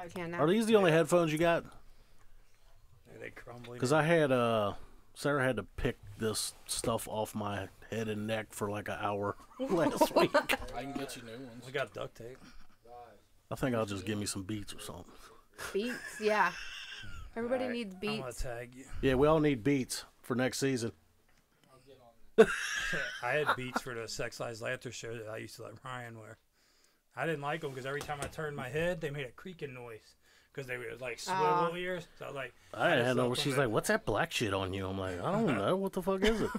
I can now. Are these the only headphones you got? Are they crumbly? Because I had Sarah had to pick this stuff off my head and neck for like an hour last week. I can get you new ones. We got duct tape. I think I'll just give me some Beats or something. Beats, yeah. Everybody needs I'm Beats. gonna tag you. Yeah, we all need Beats for next season. I had Beats for the Sex Lies Laughter show that I used to let Ryan wear. I didn't like them because every time I turned my head, they made a creaking noise because they were like swivel ears. So I was like, I had no. She's like, "What's that black shit on you?" I'm like, "I don't know. What the fuck is it?"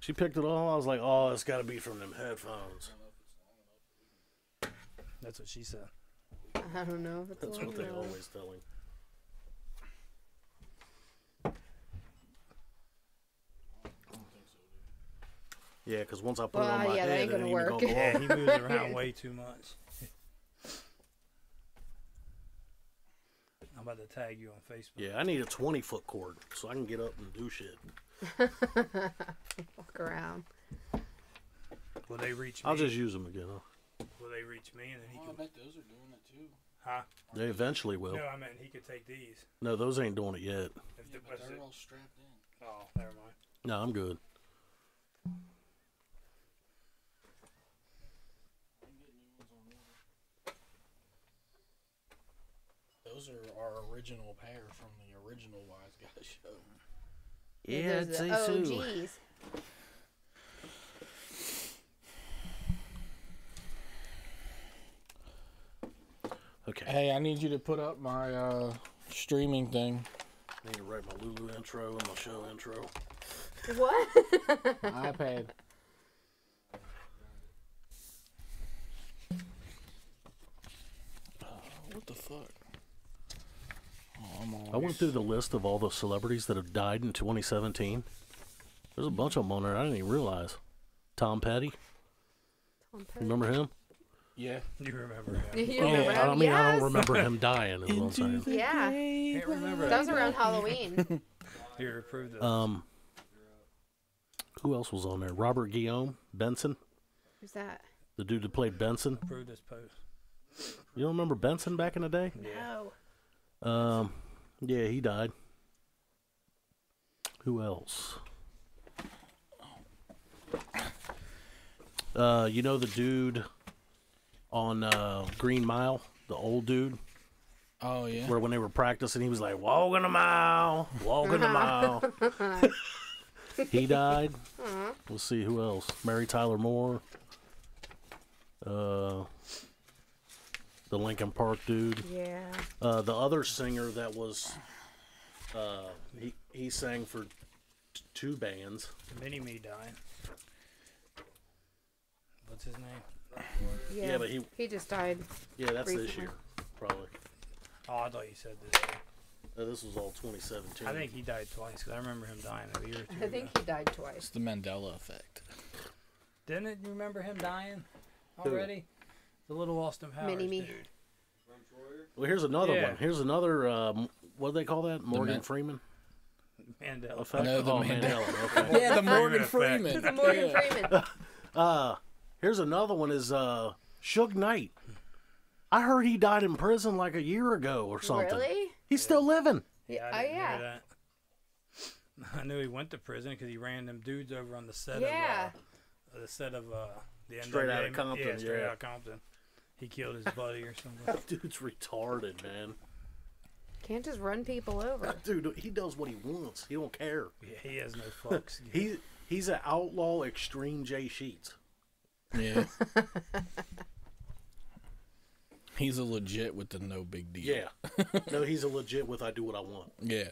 She picked it all. I was like, "Oh, it's got to be from them headphones." That's what she said. I don't know. That's what they always tell him. Yeah, because once I put it on my head, that ain't it gonna ain't work. even gonna go Yeah, off. he moves around way too much. I'm about to tag you on Facebook. Yeah, I need a 20-foot cord so I can get up and do shit. Walk around. Will they reach me? I'll just use them again. Huh? Will they reach me and then he Oh, I can? bet those are doing it too. Huh? They eventually will. No, I meant he could take these. No, those ain't doing it yet. If Yeah, but was they're it- all strapped in. Oh, never mind. No, I'm good. I can get new ones on order. Those are our original pair from the original Wise Guys show. Yeah, I'd Those say are so. the OGs. Okay. Hey, I need you to put up my streaming thing. I need to write my Lulu intro and my show intro. What? My iPad. What the fuck? Oh, I'm I went through the list of all the celebrities that have died in 2017. There's a bunch of them on there I didn't even realize. Tom Petty. Remember him? Yeah. You remember him? You Oh, remember I him? mean, I Yes. don't remember him dying. Is what I'm saying. Yeah. Can't remember. That was around Halloween. Here, approve this. Who else was on there? Robert Guillaume Benson, Who's that? the dude that played Benson. Approve this post. You don't remember Benson back in the day? No. Yeah, he died. Who else? You know the dude on Green Mile, the old dude, Oh, yeah. where when they were practicing, he was like, walking a mile, walking a mile. He died. Let's see, who else? Mary Tyler Moore. The Linkin Park dude. Yeah. The other singer that was, he sang for two bands. Mini Me dying. What's his name? Yeah. but he just died. Yeah, that's this Recently. year, probably. Oh, I thought you said this. This was all 2017. I think he died twice because I remember him dying a year or two I think ago. he died It's twice. the Mandela effect. Didn't it? You remember him dying Who? already? The little Austin Powers Mini-Me. dude. Well, here's another Yeah. one. Here's another. What do they call that? Morgan Man- Freeman Mandela. effect. No, the oh, Mandela. Mandela. Okay. Yeah, the Morgan Freeman Freeman. The Morgan Yeah. Freeman. Here's another one. Is Suge Knight. I heard he died in prison like a year ago or something. Really? He's still living. Yeah, Oh, I didn't yeah. hear that. I knew he went to prison because he ran them dudes over on the set Yeah. of the Straight NWA. Outta Compton, Yeah, straight yeah. out of Compton. He killed his buddy or something. That dude's retarded, man. Can't just run people over. Dude, he does what he wants. He don't care. Yeah, he has no fucks. He's an outlaw, extreme Jay Sheets. Yeah. He's a legit with the no big deal. Yeah. No, he's a legit with I do what I want. Yeah.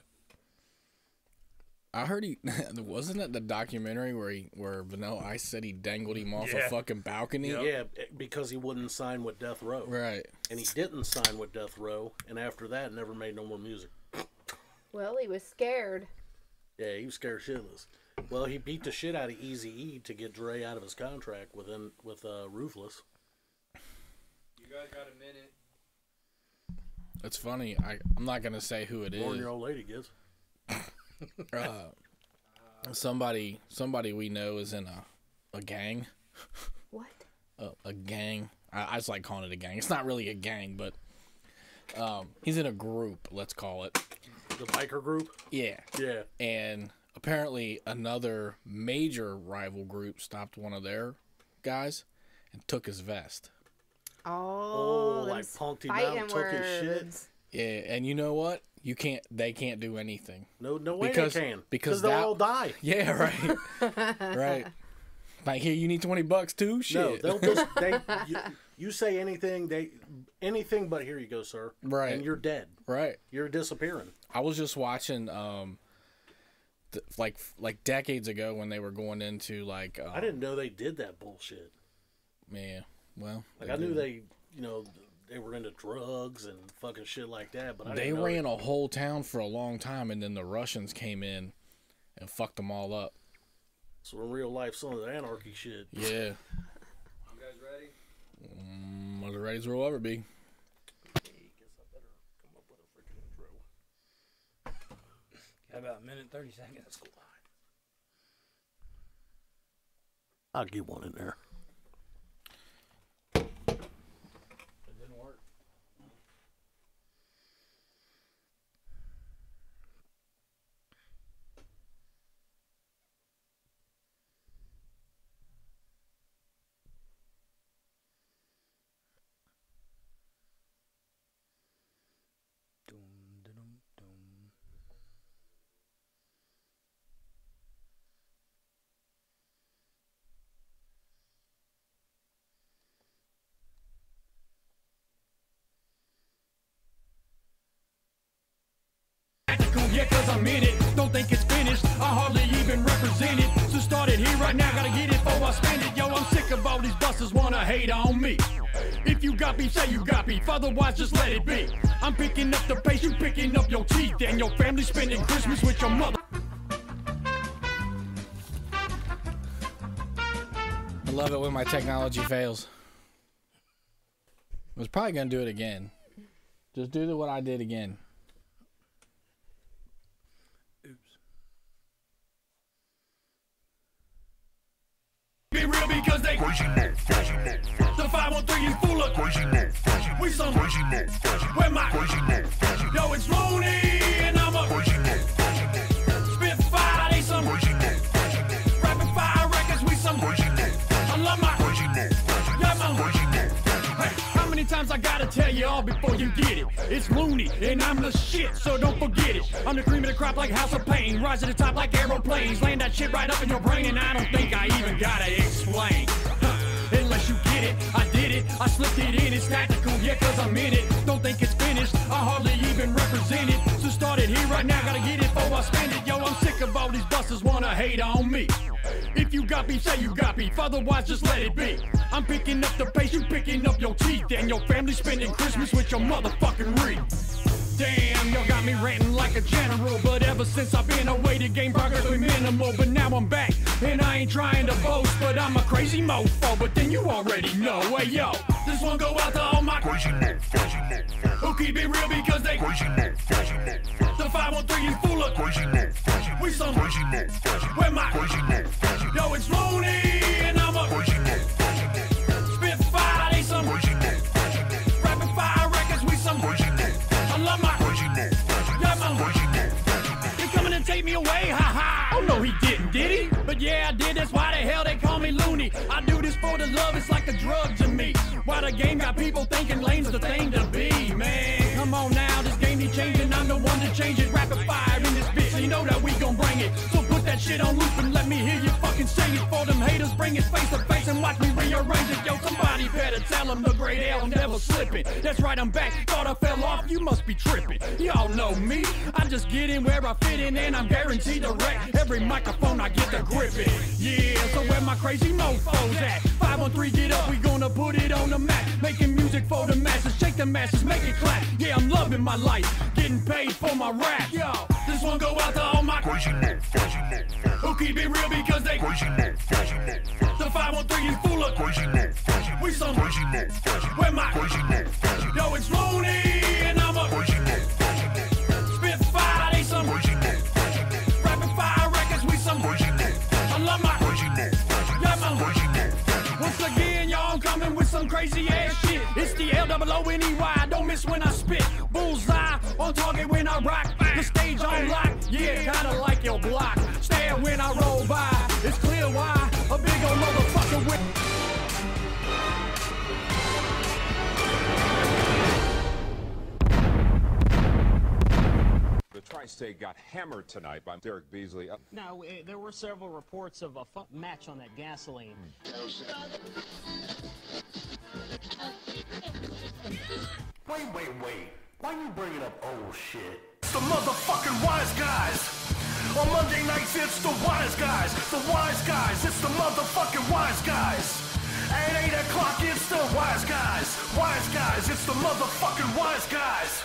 I heard he wasn't it the documentary where Vanilla Ice said he dangled him off a Yeah. fucking balcony? Yep. Yeah, because he wouldn't sign with Death Row. Right. And he didn't sign with Death Row, and after that, never made no more music. Well, he was scared. Yeah, he was scared shitless. Well, he beat the shit out of Eazy-E to get Dre out of his contract with Ruthless. You guys got a minute. It's funny. I'm not gonna say who it More than is. your old lady gets. Somebody we know is in a gang. What? A gang. I just like calling it a gang. It's not really a gang, but He's in a group, let's call it. The biker group? Yeah. Yeah. And apparently another major rival group stopped one of their guys and took his vest. Oh, like punked him out and took his shit. Yeah, and you know what? They can't do anything. No way they can. Because they'll all die. Yeah, right. Right. Like, here, you need $20 too? Shit. No, they'll just you say anything but here you go, sir. Right. And you're dead. Right. You're disappearing. I was just watching like decades ago when they were going into like I didn't know they did that bullshit. Yeah. Well, like I knew they were into drugs and fucking shit like that, but they ran a whole town for a long time, and then the Russians came in and fucked them all up. So in real life, Sons of Anarchy shit. Yeah. You guys ready? As ready as we'll ever be. Guess I better come up with a freaking intro. Got about a minute and 30 seconds. I'll get one in there. It didn't work. Yeah, cause I'm in it, don't think it's finished, I hardly even represent it. So start it here right now, gotta get it before I spend it. Yo, I'm sick of all these busters wanna hate on me. If you got beef, say you got beef, otherwise just let it be. I'm picking up the pace, you picking up your teeth, and your family spending Christmas with your mother. I love it when my technology fails. I was probably gonna do it again. Just do what I did again. Be real because they crazy motherfucker. The 513 is full of crazy motherfucker. We some crazy motherfucker. Where my crazy motherfucker? Yo, it's Rooney and I'm a crazy motherfucker. Spitfire, they some crazy motherfucker. Rapid Fire Records, we some crazy motherfucker. I love my crazy motherfucker. Yeah, my crazy motherfucker. Hey, how many times I gotta tell you all before you get it? It's Looney and I'm the shit, so don't forget it. I'm the cream of the crop like House of Pain. Rise to the top like aeroplanes. Land that shit right up in your brain and I don't think I even gotta explain. Unless you get it, I did it, I slipped it in, it's tactical, yeah, cause I'm in it. Don't think it's finished, I hardly even represent it. So start it here right now, gotta get it before I spend it. Yo, I'm sick of all these busters wanna hate on me. If you got beef, say you got beef, otherwise just let it be. I'm picking up the pace, you picking up your teeth, and your family spending Christmas with your motherfucking wreath. Damn, y'all got me ranting like a general. But ever since I've been away, the game progress been minimal. But now I'm back, and I ain't trying to boast, but I'm a crazy mofo, but then you already know. Hey yo, this one go out to all my crazy mofos who keep it real because they crazy mofos. The 513 is full of crazy mofos. We some crazy mofos. Where my crazy mofos? Yo, it's Rooney, and I'm a crazy mofos. Spitfire, they some crazy mofos. Rapid Fire Records, we some crazy mofos. I love my crazy motherfucker. Yeah, my crazy motherfucker. You coming to take me away? Ha ha. Oh no, he didn't, did he? But yeah, I did. That's why the hell they call me Looney. I do this for the love. It's like a drug to me. Why the game got people thinking lane's the thing to be, man. Come on now, this game need changing. I'm the one to change it. Rapid fire in this bitch. So you know that we gon' bring it. So put that shit on loop and let me hear you fucking sing it. For them haters, bring it face to face and watch me rearrange it. Yo, somebody better tell them the great L never slipping. That's right, I'm back. Thought I fell off. You must be tripping. Y'all know me. I just get in where I fit in and I'm guaranteed to wreck every microphone I get to grip it. Yeah, so where my crazy mofos at? 513, get up, we gonna put it on the map. Making music for the masses, shake the masses, make it clap. Yeah, I'm loving my life, getting paid for my rap. Yo, this one go out to all my crazy mofos who keep it real because they crazy mofos. The 513 is full of crazy mofos. We some crazy mofos. Where my crazy mofos? Yo, it's Rooney and I'm a crazy mofos. Spitfire, they some crazy mofos. Rapid Fire Records, we some crazy mofos. I love my crazy mofos. Yeah, my crazy mofos. Once again, y'all coming with some crazy ass shit. It's the LOONEY. Don't miss when I spit. block. Stand when I roll by. It's clear why a big old motherfucker with. The Tri-State got hammered tonight by Derek Beasley. Now, there were several reports of a match on that gasoline. Wait. Why you bringing up old shit? It's the motherfucking wise guys. On Monday nights, it's the wise guys. The wise guys, it's the motherfucking wise guys. At 8 o'clock, it's the wise guys. Wise guys, it's the motherfucking wise guys.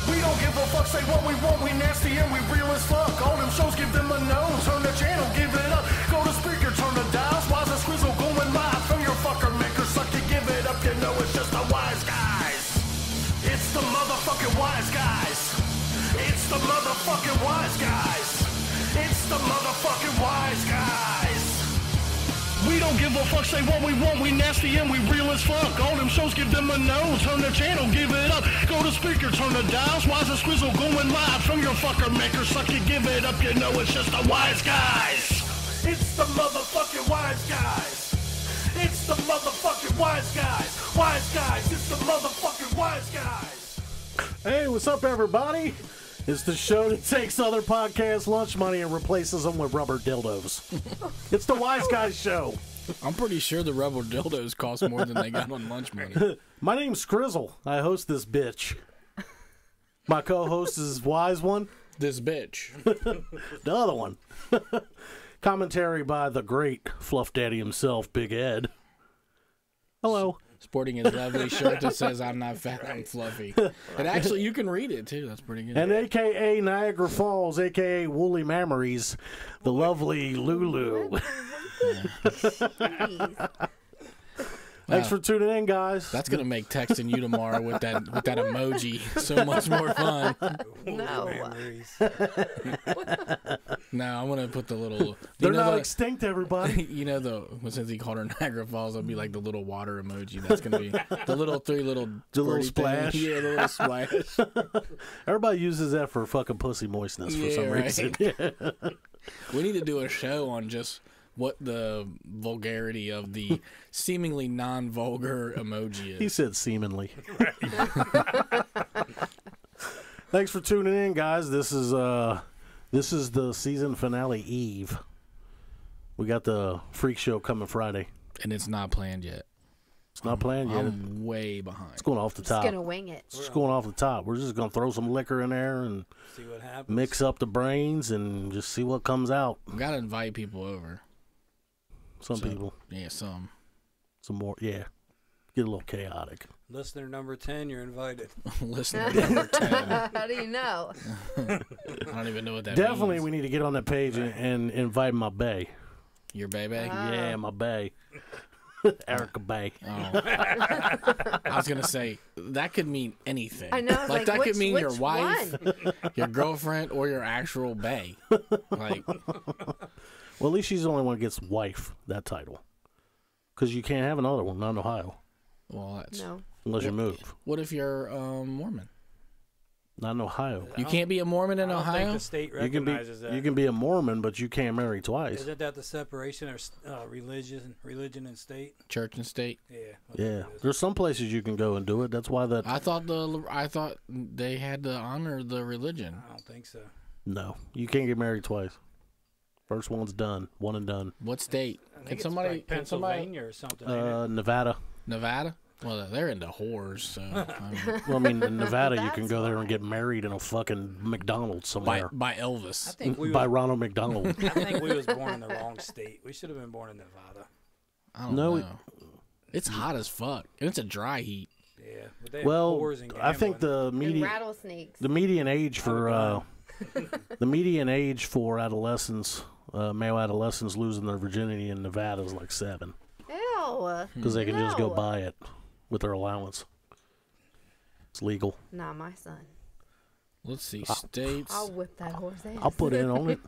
We don't give a fuck, say what we want, we nasty and we real as fuck. All them shows, give them a no, turn the channel, give it up. Go to speaker, turn the dials, why's a Scrizzle going live from your fucker maker? Suck it, give it up, you know it's just the wise guys. It's the motherfucking wise guys. It's the motherfucking wise guys. It's the motherfucking wise guys. We don't give a fuck, say what we want, we nasty and we real as fuck. All them shows, give them a no, turn the channel, give it up. Go to speaker, turn the dials, why's a Scrizzle going live from your fucker maker? Suck it, give it up, you know it's just the wise guys. It's the motherfucking wise guys. It's the motherfucking wise guys. Wise guys, it's the motherfucking wise guys. Hey, what's up, everybody? It's the show that takes other podcasts' lunch money and replaces them with rubber dildos. It's the Wise Guys Show. I'm pretty sure the rubber dildos cost more than they got on lunch money. My name's Scrizzle. I host this bitch. My co-host is Wise One. This bitch. The other one. Commentary by the great Fluff Daddy himself, Big Ed. Hello. Sporting his lovely shirt that says, I'm not fat, I'm fluffy. And actually, you can read it, too. That's pretty good. And a.k.a. Niagara Falls, a.k.a. Woolly Mammaries, the lovely Lulu. Thanks for tuning in, guys. That's going to make texting you tomorrow with that emoji so much more fun. No. No, I'm going to put the little... They're not extinct, everybody. You know, since he called her Niagara Falls, it'll be like the little water emoji. That's going to be the little three little... The little splash. Yeah, the little splash. Everybody uses that for fucking pussy moistness for some reason. We need to do a show on just what the vulgarity of the seemingly non-vulgar emoji is. He said seemingly. Thanks for tuning in, guys. This is the season finale eve. We got the freak show coming Friday. And it's not planned yet. It's not planned yet. I'm way behind. It's going off the top. Just gonna wing it. It's just going off the top. We're just gonna throw some liquor in there and See what happens. mix up the brains and just see what comes out. We got to invite people over. Some people. Yeah, some. Some more. Yeah. Get a little chaotic. Listener number 10, you're invited. Listener number 10. How do you know? I don't even know what that Definitely means. we need to get on that page and invite my bae. Your baby? Yeah, my bae. Erica Bay. Oh. I was going to say, that could mean anything. I know. I was like, that could mean your which wife, one? your girlfriend, or your actual bae. Like, Well, at least she's the only one that gets wife, that title. Because you can't have another one, not in Ohio. well, that's... No. Unless you move. What if you're Mormon? Not in Ohio. You can't be a Mormon in I don't think Ohio? the state You can recognizes that. be a Mormon, but you can't marry twice. Isn't that the separation of religion and state? Church and state? Yeah. that's Yeah. what it is. There's some places you can go and do it. That's why that... I thought they had to honor the religion. I don't think so. No. You can't get married twice. First one's done. One and done. What state? I think Can it's somebody? like Pennsylvania or something. ain't it? Nevada. Nevada? Well, they're into whores, so I mean, Well, I mean, in Nevada, you can go there and get married in a fucking McDonald's somewhere. by Elvis. I think we By was, Ronald McDonald. I think we was born in the wrong state. We should have been born in Nevada. I don't No, know. It's hot as fuck, and it's a dry heat. Yeah. But they have Well, whores and I think gambling. And rattlesnakes. the median age for God. the median age for adolescents, male adolescents losing their virginity in Nevada is like 7 Ew. because they can just go No. buy it with their allowance. It's legal. Not my son. Let's see, states. I'll whip that horse ass. I'll put in on it.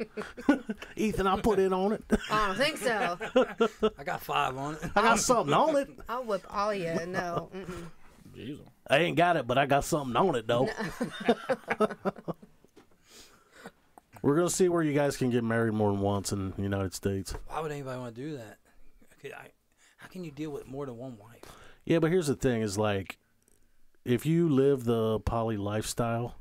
Ethan, I'll put in on it. I don't think so. I got 5 on it. I got something on it. I'll whip all you. No. Mm-mm. Jesus. I ain't got it, but I got something on it, though. We're gonna see where you guys can get married more than once in the United States. Why would anybody want to do that? Okay, how can you deal with more than one wife? Yeah, but here's the thing: is like, if you live the poly lifestyle,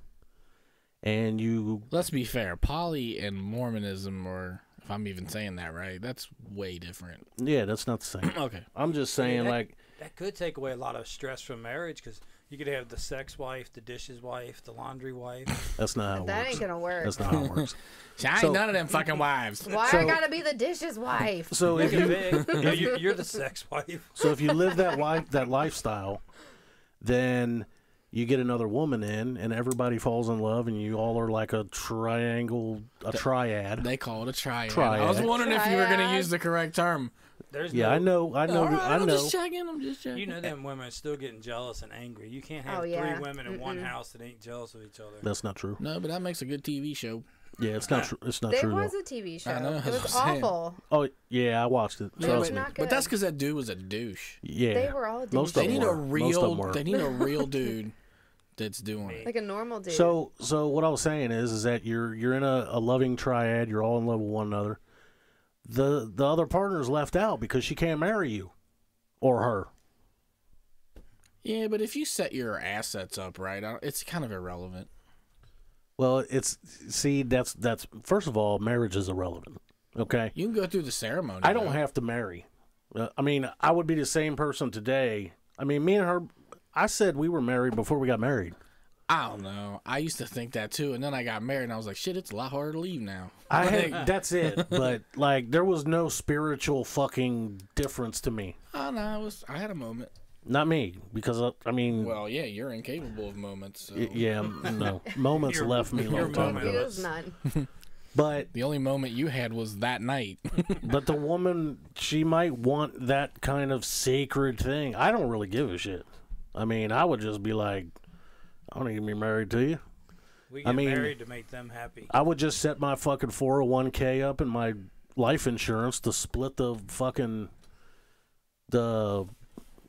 and you Let's be fair. Poly and Mormonism, or if I'm even saying that right, that's way different. yeah, that's not the same. Okay. I'm just saying, like, That could take away a lot of stress from marriage because you could have the sex wife, the dishes wife, the laundry wife. that's not how it That works. ain't gonna work. That's not how it works. See, I ain't So- none of them fucking wives. Why I gotta be the dishes wife? So if Look you at Vic. No, you're the sex wife. So if you live that lifestyle, then you get another woman in, and everybody falls in love, and you all are like a triad. They call it a triad. Triad. I was wondering if you were going to Triad. use the correct term. There's Yeah, no, I know, All right, I I'm know. just checking. I'm just checking. You know them women are still getting jealous and angry. You can't have Oh, yeah. 3 women in one house that ain't jealous of each other. That's not true. No, but that makes a good TV show. Yeah, it's not true. It's not There true. was Though. a TV show. I know, It I was was saying. awful. Oh yeah, I watched it. It Trust was me. not good. But that's because that dude was a douche. Yeah, They were all most They of them need a were. Most of them real. were. They need a real dude that's doing it. like a normal dude. So what I was saying is that you're in a loving triad. You're all in love with one another. The other partner's left out because she can't marry you, or her. Yeah, but if you set your assets up right, it's kind of irrelevant. Well, that's first of all, marriage is irrelevant. Okay, You can go through the ceremony. I don't though. have to marry. I mean, I would be the same person today. I mean, me and her. I said we were married before we got married. I don't know. I used to think that too, and then I got married, and I was like, "Shit, it's a lot harder to leave now." That's it. But like, there was no spiritual fucking difference to me. Oh no, I had a moment. Not me, because I mean, Well, yeah, you're incapable of moments. So. yeah, no moments Your- left me a your long time moment ago. It was none. But The only moment you had was that night. but the woman, she might want that kind of sacred thing. I don't really give a shit. I mean, I would just be like, I don't need to be married to you. We I get mean- married to make them happy. I would just set my fucking 401k up and my life insurance to split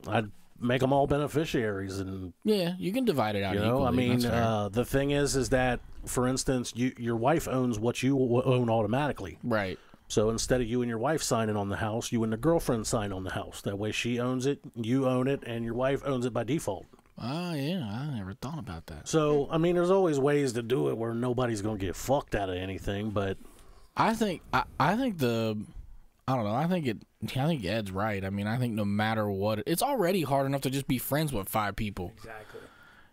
I'd make them all beneficiaries, and Yeah, you can divide it out. you know, equally. I mean, That's fair. the thing is that, for instance, your wife owns what you own automatically. Right. So instead of you and your wife signing on the house, you and the girlfriend sign on the house. That way, she owns it, you own it, and your wife owns it by default. Oh yeah, I never thought about that. So I mean, there's always ways to do it where nobody's gonna get fucked out of anything, but. I think I think I don't know. I think Ed's right. I mean, I think no matter what, it's already hard enough to just be friends with 5 people. Exactly.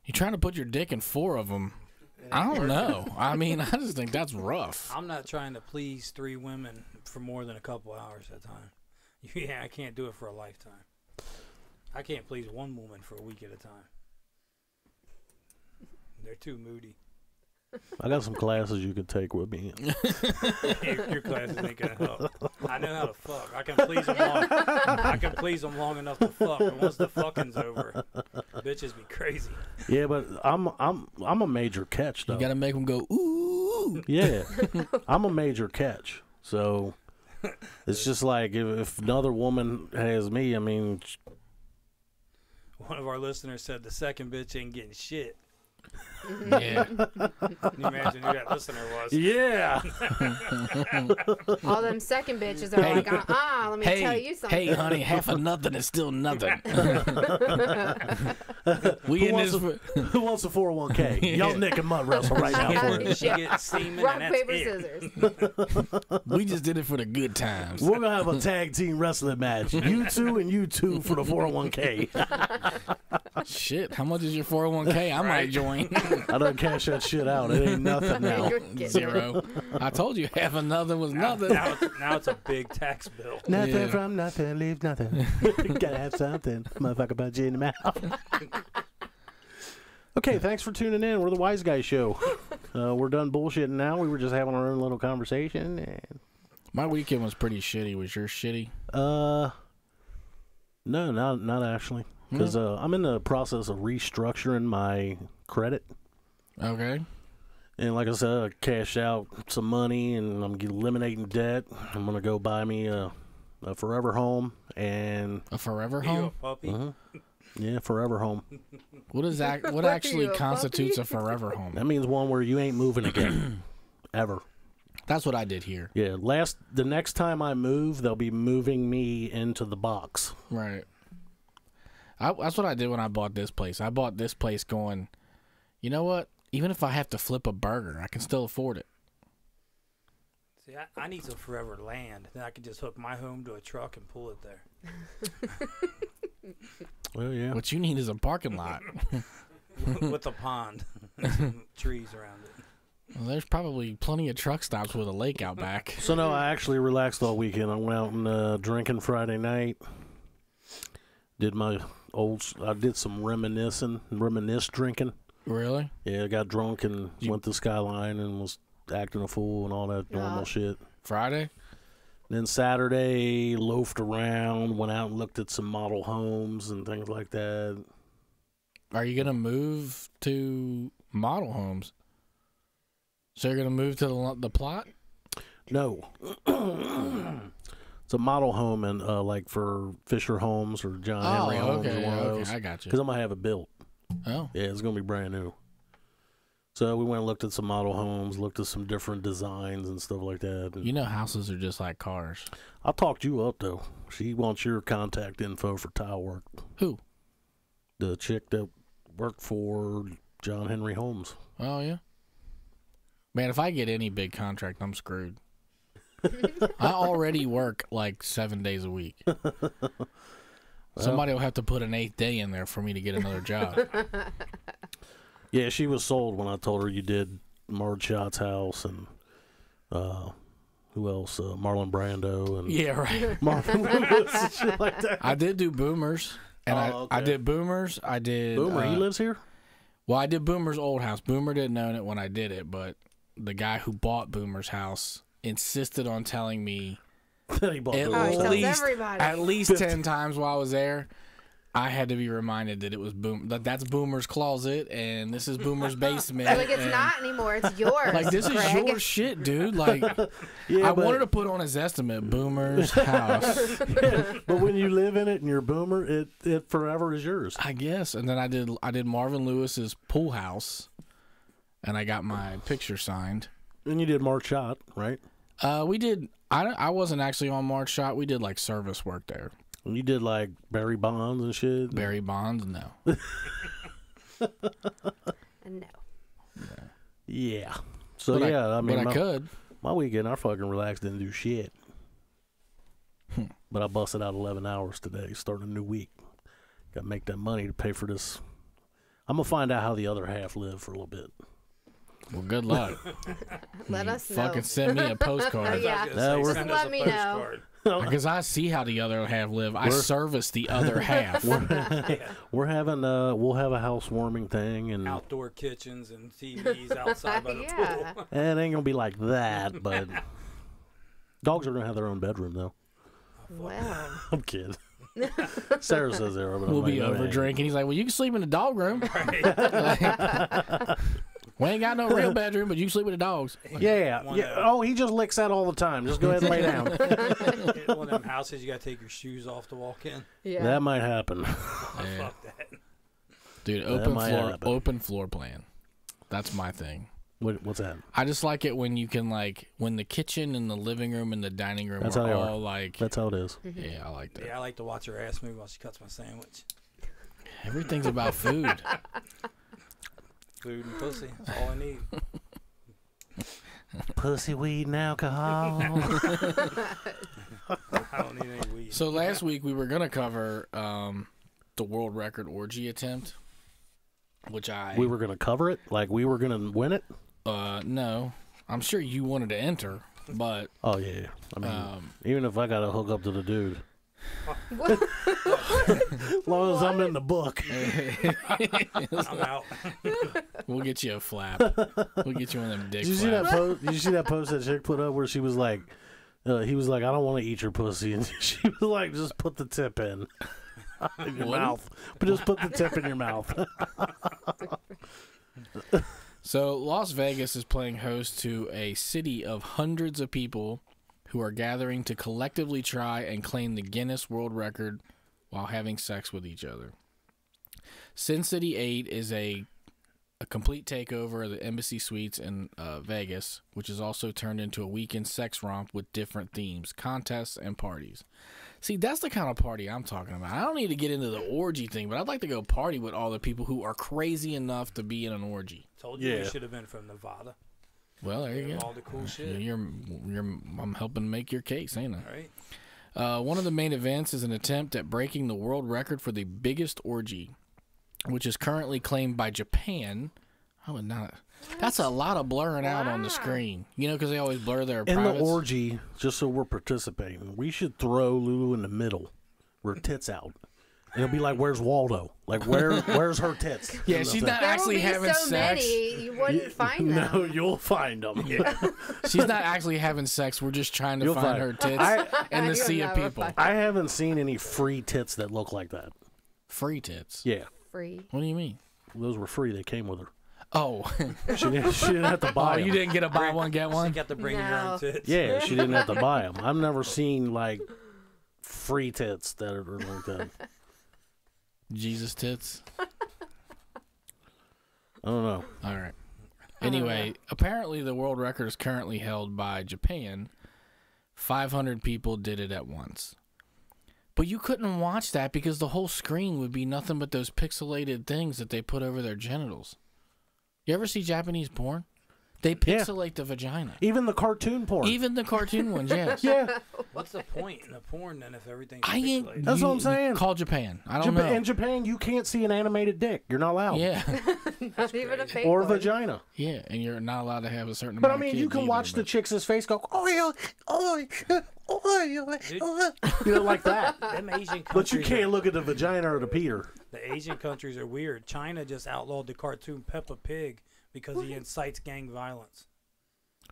You're trying to put your dick in 4 of them. I don't know. I mean, I just think that's rough. I'm not trying to please 3 women for more than a couple hours at a time. Yeah, I can't do it for a lifetime. I can't please one woman for a week at a time. They're too moody. I got some classes you could take with me. Your classes ain't gonna help. I know how to fuck. I can please them long enough to fuck, but once the fucking's over, bitches be crazy. Yeah, but I'm a major catch though. You gotta make them go ooh. Yeah, I'm a major catch. So it's just like if another woman has me, I mean, One of our listeners said the second bitch ain't getting shit. Yeah. Can you imagine who that listener was? yeah. All them second bitches are like, let me tell you something. Hey, honey, half of nothing is still nothing. We Who in wants, this. who wants a 401k? Y'all nick and mud wrestle right now for it. She gets semen Rock, and that's paper, it. scissors. We just did it for the good times. We're gonna have a tag team wrestling match. You two and you two for the 401k. Shit, how much is your 401k? I might join. I don't cash that shit out. It ain't nothing now. You're kidding. 0. I told you half of nothing was nothing. Now it's a big tax bill. Nothing Yeah. from nothing, leave nothing. Gotta have something. Motherfucker punch you in the mouth. Okay, thanks for tuning in. We're the Wise Guy Show. We're done bullshitting now. We were just having our own little conversation. And, My weekend was pretty shitty. Was yours shitty? no, not actually. Because I'm in the process of restructuring my credit. Okay. And like I said, I cashed out some money and I'm eliminating debt. I'm going to go buy me a forever home. And, A forever You a home? puppy? yeah, forever home. What is that? What Are actually you a constitutes puppy? a forever home? That means one where you ain't moving again. Ever. That's what I did here. Yeah, the next time I move, they'll be moving me into the box. Right. That's what I did when I bought this place. I bought this place going, you know what? Even if I have to flip a burger, I can still afford it. See, I need some forever land. Then I can just hook my home to a truck and pull it there. Well, yeah. What you need is a parking lot. With a pond and some trees around it. Well, there's probably plenty of truck stops with a lake out back. So no, I actually relaxed all weekend. I went out and drinking Friday night. I did some reminisce drinking. Really? Yeah, I got drunk and went to Skyline and was acting a fool and all that normal shit. Friday? Then Saturday, loafed around, went out and looked at some model homes and things like that. Are you gonna move to model homes? So you're gonna move to the plot? No. It's a model home and like for Fisher Homes or John Henry Homes or one of those. I got you. Because I'm gonna have it built. Oh. Yeah, it's gonna be brand new. So we went and looked at some model homes, looked at some different designs and stuff like that. And you know, houses are just like cars. I talked you up though. She wants your contact info for tile work. Who? The chick that worked for John Henry Homes. Oh yeah. Man, if I get any big contract, I'm screwed. I already work like 7 days a week. Somebody will have to put an 8th day in there for me to get another job. Yeah, she was sold when I told her you did Marge Schott's house and who else? Marlon Brando and Yeah, right. Marvin Lewis and shit like that. I did do Boomers, and I did Boomers. I did Boomer. He lives here. Well, I did Boomer's old house. Boomer didn't own it when I did it, but the guy who bought Boomer's house insisted on telling me That he bought at Boomer's house. at least 10 times while I was there. I had to be reminded that it was that's Boomer's closet and this is Boomer's basement. Like it's not anymore. It's yours. Like this is Greg. your shit, dude. Like Yeah, I wanted to put on his estimate Boomer's house. But when you live in it and you're Boomer, it forever is yours. I guess. And then I did Marvin Lewis's pool house, and I got my picture signed. And you did Marge Schott, right? We did. I wasn't actually on March Shot. We did like service work there. And you did like Barry Bonds and shit. Barry Bonds, no. No. Yeah. So But yeah, I mean, I could. My weekend, I fucking relaxed, didn't do shit. But I busted out 11 hours today, starting a new week. Got to make that money to pay for this. I'm gonna find out how the other half live for a little bit. Well, good luck. Let us know. Fucking send me a postcard. Yeah. we're- Just let me know. Because I see how the other half live. I service the other half. We're having we'll have a housewarming thing, and Outdoor kitchens and TVs outside by the Yeah. pool. it ain't gonna be like that. But dogs are gonna have their own bedroom, though. Well. I'm kidding. Sarah says they are, but We'll I'm be like, no, over they ain't. drinking. He's like, well, you can sleep in the dog room. We ain't got no real bedroom, but you can sleep with the dogs. Yeah. Oh, he just licks that all the time. Just go ahead and lay down. One of them houses you gotta take your shoes off to walk in. Yeah. That might happen. Yeah. Fuck that. Dude, might happen. open floor plan. That's my thing. What's that? I just like it when you can when the kitchen and the living room and the dining room That's are how they all are. like. That's how it is. Yeah, I like that. Yeah, I like to watch her ass move while she cuts my sandwich. Everything's about food. Food and pussy. That's all I need. Pussy, weed, and alcohol. I don't need any weed. So last week we were gonna cover the world record orgy attempt, which We were gonna cover it, like we were gonna win it. No, I'm sure you wanted to enter, but Oh yeah. I mean, even if I gotta hook up to the dude, as long as I'm in the book. I'm out. we'll get you a flap. We'll get you one of them dick Did you see flaps. that post? Did you see that post that chick put up where she was like, he was like, I don't want to eat your pussy, and she was like, just put the tip in your mouth, but just put the tip in your mouth. So Las Vegas is playing host to a city of hundreds of people who are gathering to collectively try and claim the Guinness World Record while having sex with each other. Sin City 8 is a a complete takeover of the Embassy Suites in Vegas, which is also turned into a weekend sex romp with different themes, contests, and parties. See, that's the kind of party I'm talking about. I don't need to get into the orgy thing, but I'd like to go party with all the people who are crazy enough to be in an orgy. Told you we should have been from Nevada. Well, there you go. All the cool shit. I'm helping make your case, ain't I? All right. One of the main events is an attempt at breaking the world record for the biggest orgy, which is currently claimed by Japan. I would not. That's a lot of blurring out on the screen. You know, because they always blur their In privates. the orgy, just so we're participating, we should throw Lulu in the middle, with her tits out. And it'll be like, where's Waldo? Like, where's her tits? Yeah, she's not There actually will be having so sex. many, you wouldn't find them. No, you'll find them. She's not actually having sex. We're just trying to You'll find find- her tits in the You'll sea of never people. find- I haven't seen any free tits that look like that. Free tits. Yeah. Free. What do you mean? Those were free. They came with her. Oh, She didn't have to buy them. you didn't get a buy one get You one. got to bring your No. own tits. Yeah, she didn't have to buy them. I've never seen, like, free tits that are like that. Jesus tits. I don't know. All right. Anyway, apparently the world record is currently held by Japan. 500 people did it at once. But you couldn't watch that because the whole screen would be nothing but those pixelated things that they put over their genitals. You ever see Japanese porn? They pixelate the vagina. Even the cartoon porn. Even the cartoon ones, yes. Yeah. What's the point in the porn then if everything's I ain't. pixelated? That's what I'm saying. Call Japan. I don't know. In Japan, you can't see an animated dick. You're not allowed. Yeah, Not even a fake Or one. vagina. yeah, and you're not allowed to have a certain But amount I mean, of you kids can either, watch the but- chick's face go, oi, oi, oi, you know, like that. Them Asian countries But you can't look at the vagina or the Peter. The Asian countries are weird. China just outlawed the cartoon Peppa Pig because he incites gang violence.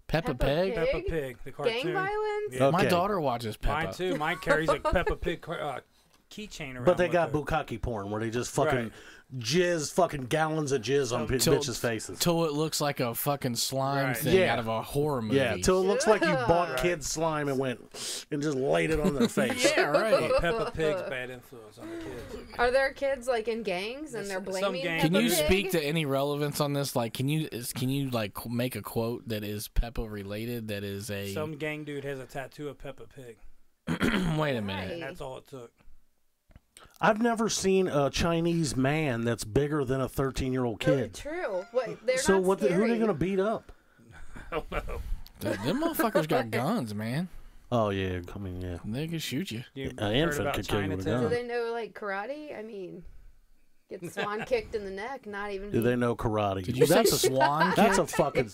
Peppa Peppa Pig. Pig? Peppa Pig, the cartoon. Gang violence? Yeah. My Okay. daughter watches Peppa. Mine too. Mine carries a Peppa Pig keychain around. But they with got her. bukkake porn where they just fucking Right. jizz, fucking gallons of jizz on Till- bitches' faces. Till it looks like a fucking slime Right. thing Yeah. out of a horror movie. Yeah, till it looks like you bought Right. kids slime and went and just laid it on their face. Yeah, right. Peppa Pig's bad influence on the kids. Are there kids like in gangs and they're Some blaming gangs- Can Peppa you Pig? speak to any relevance on this? Like, can you like make a quote that is Peppa related? That is a. Some gang dude has a tattoo of Peppa Pig, Wait a minute. and that's all it took. I've never seen a Chinese man that's bigger than a 13-year-old Oh, kid. true. What? They're So not what? Who are scary. they gonna beat up? Them motherfuckers got guns, man. Oh yeah, I mean yeah. They can shoot you. You An heard infant about could kill you with a Chinatown? Do gun. they know like karate? I mean, get swan kicked in the neck, not even. Do they know karate? Did you that's say swan That's kick? a fucking.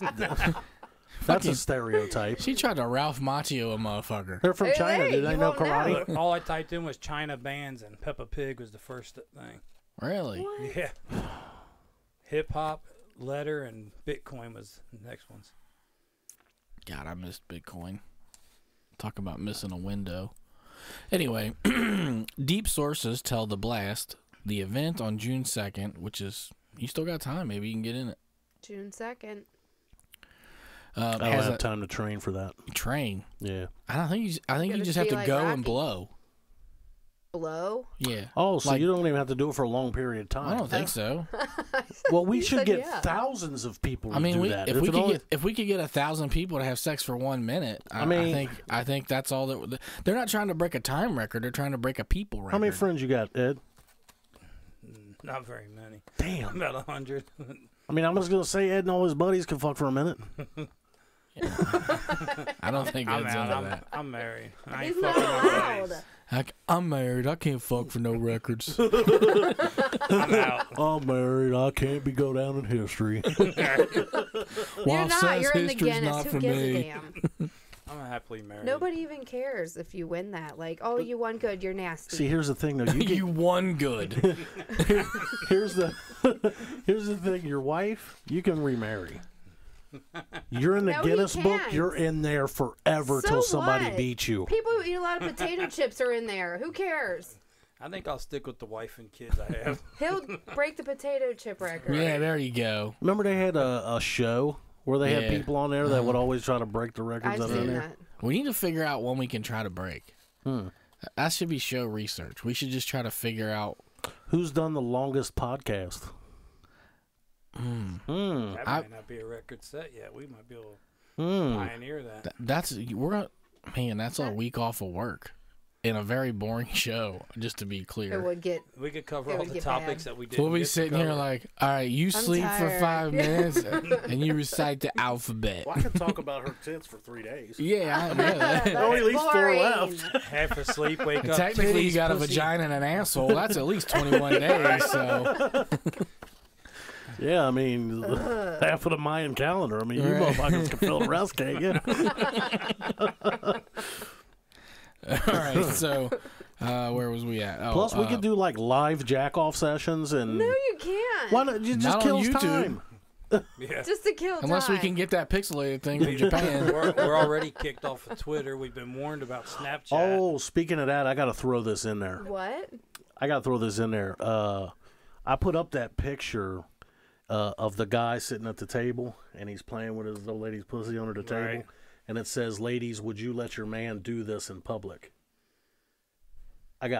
That's a stereotype. She tried to Ralph Macchio a motherfucker. They're from Hey, China. hey, Do they you know won't know. karate? Look, all I typed in was China bands, and Peppa Pig was the first thing. Really? Yeah. Hip hop, letter, and Bitcoin was the next ones. God, I missed Bitcoin. Talk about missing a window. Anyway, deep sources tell The Blast the event on June 2nd, which is, you still got time. Maybe you can get in it. June 2nd. I don't has have a time to train for that. train. Yeah. I think you Gonna just have be to like go Rocky. and blow. Blow. Yeah. Oh, so Like- you don't even have to do it for a long period of time. I don't think so. Well, we You should said get yeah. thousands of people to I mean, do that. if it only- we could get 1,000 people to have sex for 1 minute, I think that's all that. They're not trying to break a time record. They're trying to break a people record. How many friends you got, Ed? Not very many. Damn. About 100. I mean, I'm just gonna say Ed and all his buddies can fuck for a minute. I don't think I'm Ed's out. into I'm, that. I'm married. I ain't He's not fucking my allowed. buddies. I'm married. I can't fuck for no records. I'm out. I'm married. I can't be go down in history. You're not. You're in the Guinness. Who gives a damn? I'm happily married. Nobody even cares if you win that. Like, oh, you won good. You're nasty. See, here's the thing, though. You You won good. here's the here's the thing. Your wife, you can remarry. You're in the No, he Guinness book. can't. You're in there forever So till somebody what? beats you. People who eat a lot of potato chips are in there. Who cares? I think I'll stick with the wife and kids I have. He'll break the potato chip record. Yeah, there you go. Remember they had a show where they Yeah. had people on there that would always try to break the records I've that are in seen there. that. We need to figure out one we can try to break. That should be show research. We should just try to figure out. Who's done the longest podcast? That might not be a record set yet. We might be able to pioneer that. That's a week off of work. In a very boring show, just to be clear. We could cover all the topics that we did. We'll be sitting here like, all right, you sleep for 5 minutes and you recite the alphabet. Well, I could talk about her tits for 3 days. Yeah, I know that. Only at least 4 left. Half asleep, wake up. Technically, titties, you got pussy. a vagina and an asshole. That's at least 21 days. So. Yeah, I mean, half of the Mayan calendar. I mean, you motherfuckers can fill the rest, can't you? All right, so where was we at? Plus, we could do like live jack-off sessions and. No, you can't. Why not? You just Not on kills YouTube. time. Yeah. Just to kill time. Unless we can get that pixelated thing from Japan. We're already kicked off of Twitter. We've been warned about Snapchat. Oh, speaking of that, I got to throw this in there. What? I got to throw this in there. I put up that picture of the guy sitting at the table, and he's playing with his old lady's pussy under the table. Right. And it says, "Ladies, would you let your man do this in public?" It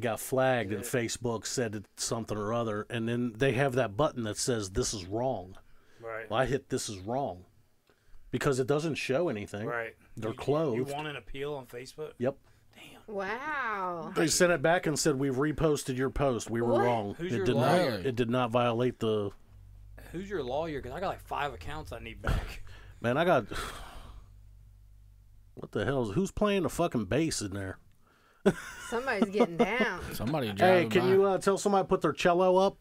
got flagged, and Facebook said something or other, and then they have that button that says, "This is wrong." Right. Well, I hit "This is wrong" because it doesn't show anything. Right. They're You clothed. want an appeal on Facebook? Yep. Wow. They sent it back and said, "We've reposted your post. We were What? wrong. Who's It your did not. lawyer? It did not violate the." Who's your lawyer? Because I got like 5 accounts I need back. Man, I got. What the hell? Who's playing the fucking bass in there? Somebody's getting down. Somebody Hey, driving can by. you tell somebody to put their cello up?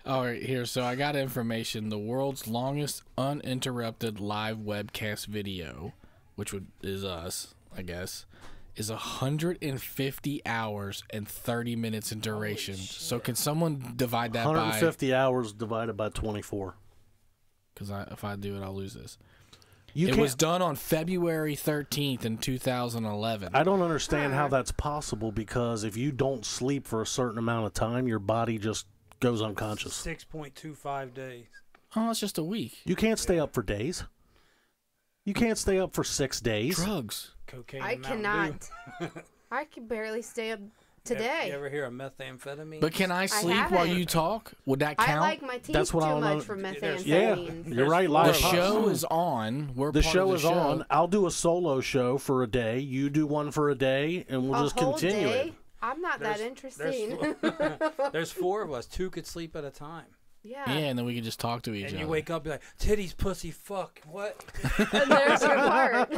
All right, here. So I got information. The world's longest uninterrupted live webcast video, which is us, I guess, is 150 hours and 30 minutes in duration. So can someone divide that by? 150 hours divided by 24. Because if I do it, I'll lose this. You It can't- was done on February 13th in 2011. I don't understand how that's possible because if you don't sleep for a certain amount of time, your body just goes unconscious. 6.25 days. Oh, it's just a week. You can't stay up for days. You can't stay up for 6 days. Drugs. Cocaine I and Mountain cannot. Dew. I can barely stay up You today. ever hear of methamphetamine? But can I sleep while haven't. you talk? Would that count? I like my teeth That's what too I much want- for Yeah, methamphetamines. you're right. the Live show is on. We're The part show of is the show. on. I'll do a solo show for a day. You do one for a day, and we'll A just whole continue day? it. I'm not that interesting. There's 4 of us. 2 could sleep at a time. Yeah. Yeah, and then we can just talk to each And other. you wake up, be like, titties, pussy, fuck. What? And there's your part.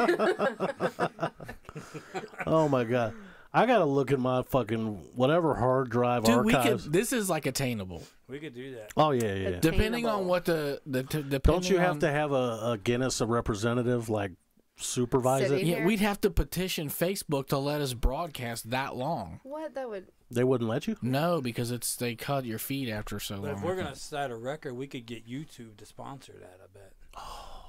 Oh my god, I gotta look at my fucking whatever hard drive Dude, we archives. could. This is like attainable. We could do that. Oh yeah, yeah. Depending on Attainable. what depending Don't you have on- to have a Guinness, a representative, like supervise Sitting it? here. Yeah, we'd have to petition Facebook to let us broadcast that long. What? That would. They wouldn't let you. No, because they cut your feed after so But long. if we're going to set a record, we could get YouTube to sponsor that, I bet.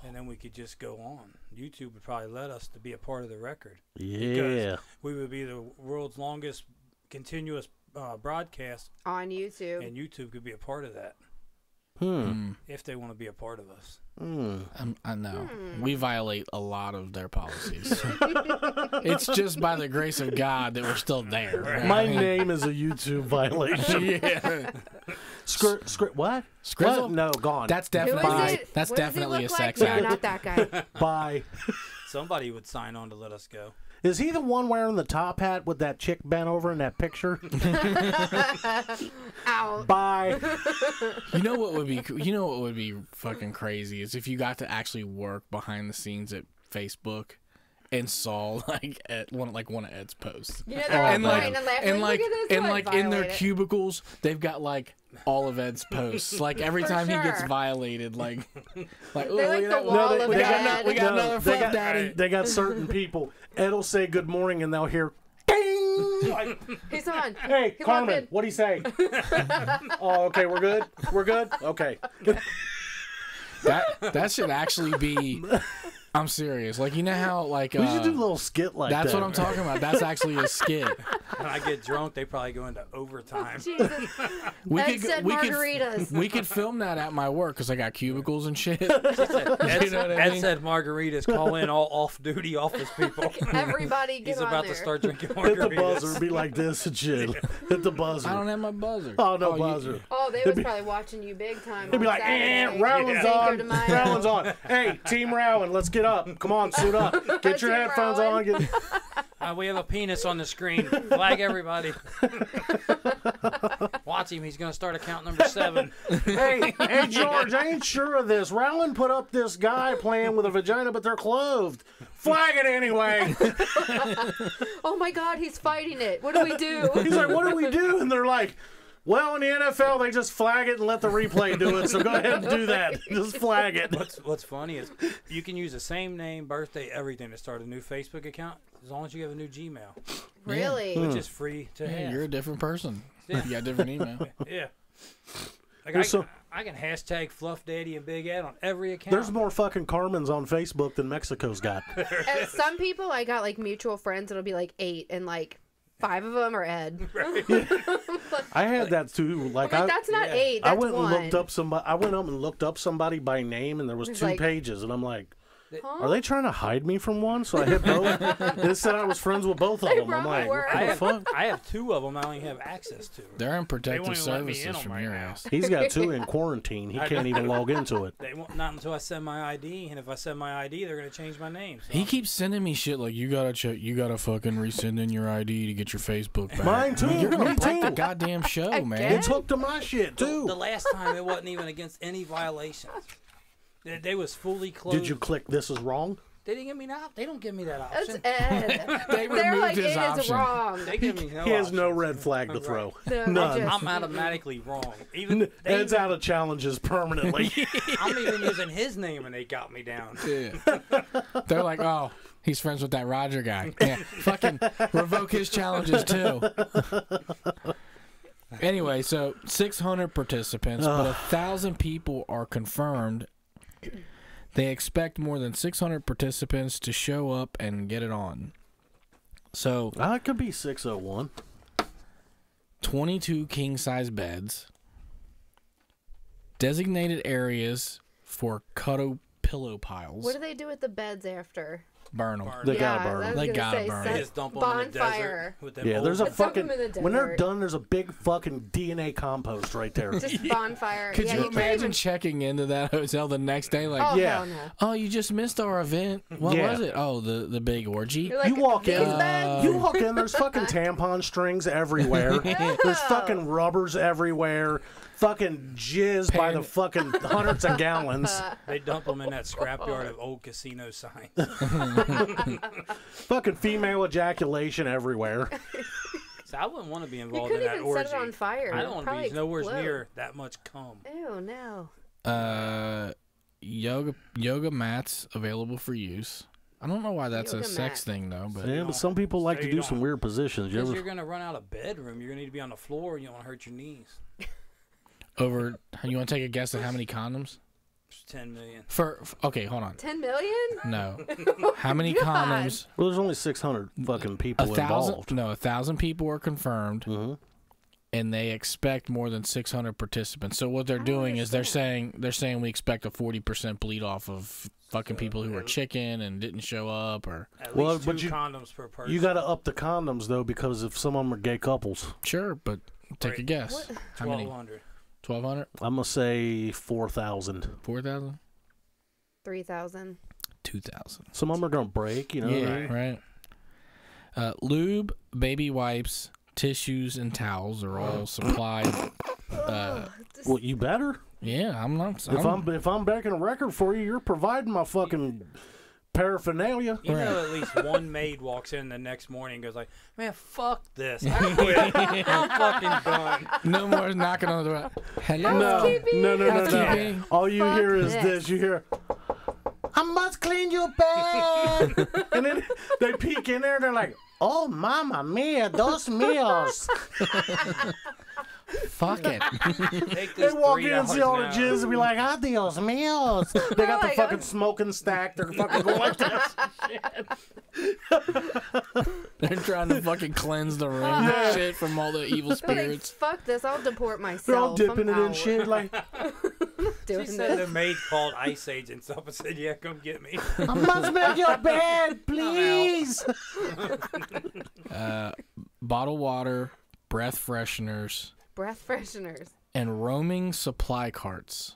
And then we could just go on. YouTube would probably let us to be a part of the record. Yeah. We would be the world's longest continuous broadcast, On YouTube. and YouTube could be a part of that Hmm. if they want to be a part of us. I know. We violate a lot of their policies. It's just by the grace of God that we're still there. right? My name is a YouTube violation. Yeah. What? Scrizzle? What? No, gone. That's Who is definitely it? that's What does he definitely a look sex like? act. No, not that guy. Bye. Somebody would sign on to let us go. Is he the one wearing the top hat with that chick bent over in that picture? Ow. Bye. You know what would be fucking crazy is if you got to actually work behind the scenes at Facebook and saw like one of Ed's posts. You know, they're all And like, pointing and laughing. and like, Look at this and one. like in their Violate it. cubicles, they've got like all of Ed's posts. Like every For time he gets sure. violated, like oh, They're look like at the that. wall they- of they got Ed. we got another they fuck got, daddy. They got certain people. Ed'll say good morning and they'll hear ding. Like, He's on. hey, He Carmen, walked in. what'd he say? Oh, okay, we're good? We're good? Okay. That should actually be. I'm serious. Like you know how like We should do a little skit like that's that. what I'm talking about. That's actually a skit. When I get drunk, they probably go into overtime. Jesus. We Ed said margaritas. we could film that at my work because I got cubicles and shit. Ed, know what I Ed mean? said margaritas. Call in all off-duty office people. Everybody get He's on about there. to start drinking Hit the margaritas. buzzer, be like this and shit. Hit the buzzer. I don't have my buzzer. Oh, no you- buzzer. Oh, Oh, they was probably watching you big time. They'd be like, Rowan's on. Rowan's on. Hey, Team Rowan, let's get up. Come on, suit up. Get your Team headphones Rowan. on. We have a penis on the screen. Flag everybody. Watch him. He's going to start account number 7. Hey, George, I ain't sure of this. Rowan put up this guy playing with a vagina, but they're clothed. Flag it anyway. Oh my God, he's fighting it. What do we do? He's like, what do we do? And they're like, well, in the NFL, they just flag it and let the replay do it. So go ahead and do that. Just flag it. What's funny is you can use the same name, birthday, everything to start a new Facebook account as long as you have a new Gmail, Really? which is free to have. You're a different person. You got a different email. Yeah. Like I can hashtag Fluff Daddy and Big Ed on every account. There's more fucking Carmens on Facebook than Mexico's got. And some people, I got like mutual friends. It'll be like 8, and like 5 of them are Ed. I had that too. Like, that's not 8. That's I went 1. and looked up somebody. I went up and looked up somebody by name, and there was 2 like- pages, and I'm like, Huh? are they trying to hide me from one? So I hit both. And it said I was friends with both of They them. I'm probably like, were. what the fuck? I have 2 of them I only have access to. They're in They protective won't even let me services in on from right your now. ass. He's got 2 in quarantine. He can't even log into it. They won't, not until I send my ID, and if I send my ID, they're gonna change my name. So He keeps sending me shit like, you gotta fucking resend in your ID to get your Facebook back. Mine too. You're gonna Me break the too. goddamn show, man. It's hooked to my shit too. the last time it wasn't even against any violations. They was fully closed. Did you click this is wrong? They didn't give me that. They don't give me that That's option. Ed. They They're removed like, his it is option. wrong. They give me no. He has no options. red flag to throw. No, None. just- I'm automatically wrong. Even they Ed's even- out of challenges permanently. I'm even using his name, and they got me down. Yeah. They're like, oh, he's friends with that Roger guy. Yeah, fucking revoke his challenges too. Anyway, so 600 participants, but 1,000 people are confirmed. They expect more than 600 participants to show up and get it on. So It could be 601. 22 king-size beds, designated areas for cuddle pillow piles. What do they do with the beds after? Burn them. They Yeah, gotta burn I them. was They gonna gotta say, burn They set just dump them in the desert bonfire. with them Yeah, there's a old- Let's dump fucking. 'em in the When they're desert. done, there's a big fucking DNA compost right there. Just bonfire. Could yeah, you can't imagine even- checking into that hotel the next day like, Oh, Yeah. hell no. oh, you just missed our event. What Yeah. was it? Oh, the big orgy. You're like, You walk these in, beds? you walk in, there's fucking tampon strings everywhere. There's fucking rubbers everywhere. Fucking jizz by the fucking hundreds of gallons. They dump them in that scrapyard of old casino signs. Fucking female ejaculation everywhere. So I wouldn't want to be You involved in couldn't that even orgy. set it on fire. I don't want to Probably be nowhere explode. near that much cum. Ew, no. Yoga mats available for use. I don't know why that's Yoga a sex mat. thing though, but Yeah, but some people like So to you do don't- some weird positions. You Because ever? you're going to run out of bedroom. You're going to need to be on the floor, and you don't want to hurt your knees. over. You want to take a guess at how many condoms? It's 10 million. Okay, hold on. 10 million? No, how many God. condoms? Well, there's only 600 fucking people 1,000. involved. No, 1,000 people are confirmed, hmm and they expect more than 600 participants. So what they're doing is they're saying we expect a 40% bleed off of fucking people who were chicken and didn't show up, or At Well, least but 2 you- condoms per person. You got to up the condoms though, because if some of them are gay couples, sure, but take a Right. guess. How many? 1,200. 1,200? I'm gonna say 4,000. 4,000? 3,000. 2,000. Some of them are gonna break. You know. what I mean? Right. Lube, baby wipes, tissues, and towels are all supplied. Well, you better. Yeah, I'm not. If I'm breaking a record for you, you're providing my fucking paraphernalia. You know, at least one maid walks in the next morning and goes like, "Man, fuck this. I quit. I'm fucking done." no more knocking on the door. Hello. No. Housekeeping. All you Fuck hear is this. this. You hear, I must clean your bed. And then they peek in there. They're like, oh, mamma mia, dos míos. Fuck it. Take They this walk 3 in and see hours all the now. jizz and be like, adios míos. They got the my fucking God. smoking stack. They're fucking going like this. They're trying to fucking cleanse the room and shit from all the evil They're like, spirits. fuck this. I'll deport myself. They're all dipping I'm it in out. shit. Like, Doing She said this. the maid called ICE agents up and said, "Yeah, come get me." I must make your bed, please. Bottled water, breath fresheners, Breath fresheners. and roaming supply carts.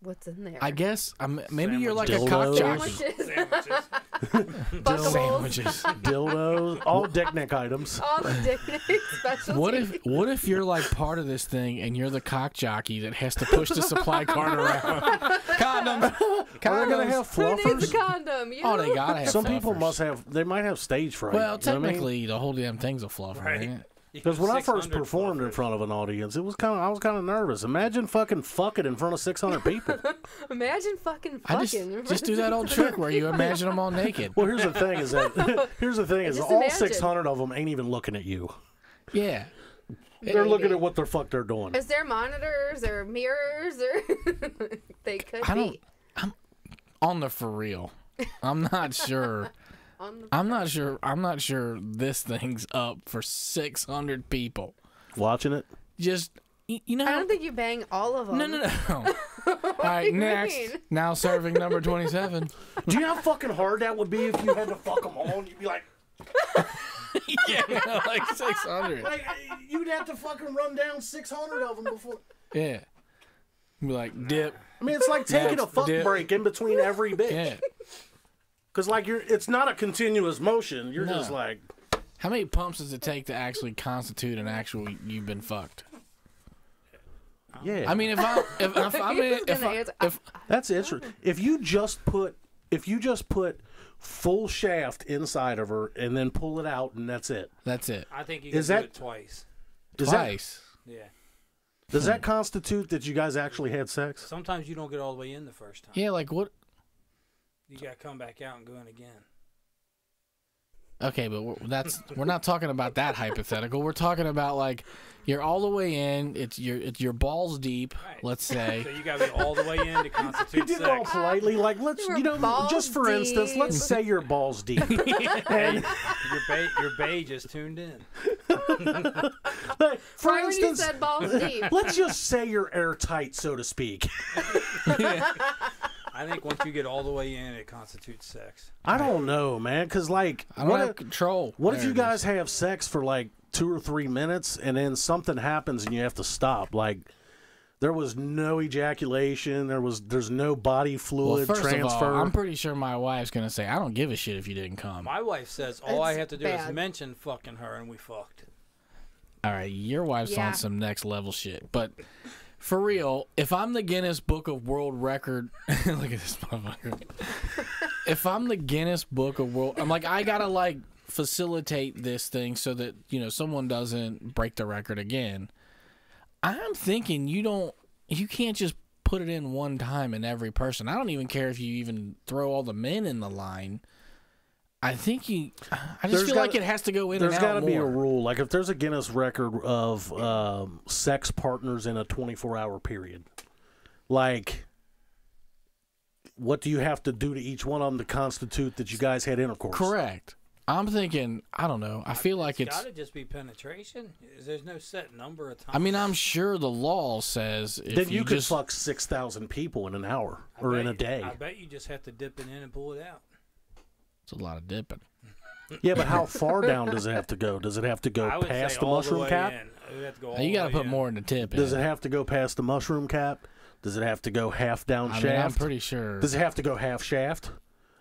What's in there? I guess maybe you're like Dildos. a cock jockey. Sandwiches. Sandwiches. Sandwiches. Dildos, all dick neck items. All the dick specialties. What if you're like part of this thing and you're the cock jockey that has to push the supply cart around? Condoms. Are they gonna have Who needs fluffers? a condom? You? Oh, they gotta have. Some people fluffers. must have. They might have stage fright. Well, you know what I mean? technically, the whole damn thing's a fluffer, Right. ain't it? Because when I first 600 performed in fluffers. front of an audience, I was kind of nervous. Imagine fucking in front of 600 people. Imagine fucking I just do that old trick where you imagine them all naked. Well, here's the thing: is that Just all imagine. 600 of them ain't even looking at you. Yeah. They're looking Maybe. at what the fuck they're doing. Is there monitors or mirrors or they could be I'm on the for real. I'm not sure. on the I'm not sure this thing's up for 600 people. Watching it. Just you know. I don't think you bang all of them. No. All right, do you next. mean? Now serving number 27. Do you know how fucking hard that would be if you had to fuck them all? And you'd be like, Yeah, like 600. you'd have to fucking run down 600 of them before. Yeah. Be like dip. I mean, it's like taking a Next, fuck dip. break in between every bitch. Yeah. Because like it's not a continuous motion. You're No. just like. How many pumps does it take to actually constitute an actual you've been fucked? Yeah. I mean, if That's interesting. If you just put full shaft inside of her and then pull it out and that's it. that's it. I think you Is can do that- it twice. Twice. Yeah. Does that constitute that you guys actually had sex? Sometimes you don't get all the way in the first time. Yeah, like what? You got to come back out and go in again. Okay, but we're not talking about that hypothetical. We're talking about like you're all the way in. It's your balls deep. Right. Let's say. So you got to be all the way in to You constitute did it all sex. politely, like let's Your balls just for instance, deep. let's say your balls deep. Hey, your bae just tuned in. Like, for Right when you instance, said balls deep. let's just say you're airtight, so to speak. I think once you get all the way in, it constitutes sex. I don't know, man, because like, I don't have control. what if There you it is. guys have sex for like 2 or 3 minutes and then something happens and you have to stop? Like, there was no ejaculation, there's no body Well, fluid first transfer. of all, I'm pretty sure my wife's gonna say, "I don't give a shit if you didn't come." My wife says all I It's have to do bad. is mention fucking her and we fucked. All right, your wife's Yeah. on some next level shit. But for real, if I'm the Guinness Book of World Record, look at this motherfucker. If I'm the Guinness Book of World, I'm like, I gotta like facilitate this thing so that someone doesn't break the record again. I'm thinking you can't just put it in one time in every person. I don't even care if you even throw all the men in the line. I think I just There's feel like gotta- it has to go in and There's out got to be a more. rule. Like if there's a Guinness record of sex partners in a 24-hour period, like what do you have to do to each one of them to constitute that you guys had intercourse? Correct. I'm thinking, I don't know. I feel like it's. got to just be penetration. There's no set number of times. I mean, I'm sure the law says if Then you could just fuck 6,000 people in an hour I or bet in a you- day. I bet you just have to dip it in and pull it out. it's a lot of dipping. Yeah, but how far down does it have to go? Does it have to go I would past say the all mushroom way cap? in. It would have to go all You the got to way put in. more in the tip. Does in. it have to go past the mushroom cap? Does it have to go half down I mean, shaft? I'm pretty sure. Does it have to go half shaft?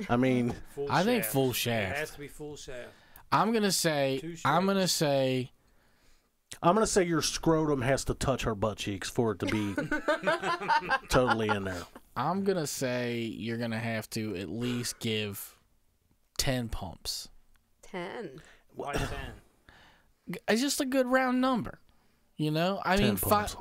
I mean, Full I think shaft. full It shaft. has to be full shaft. I'm gonna say. Two I'm gonna strokes. say. I'm gonna say your scrotum has to touch her butt cheeks for it to be totally in there. I'm gonna say you're gonna have to at least give 10 pumps. 10. Why 10? It's just a good round number. I 10 mean, pumps.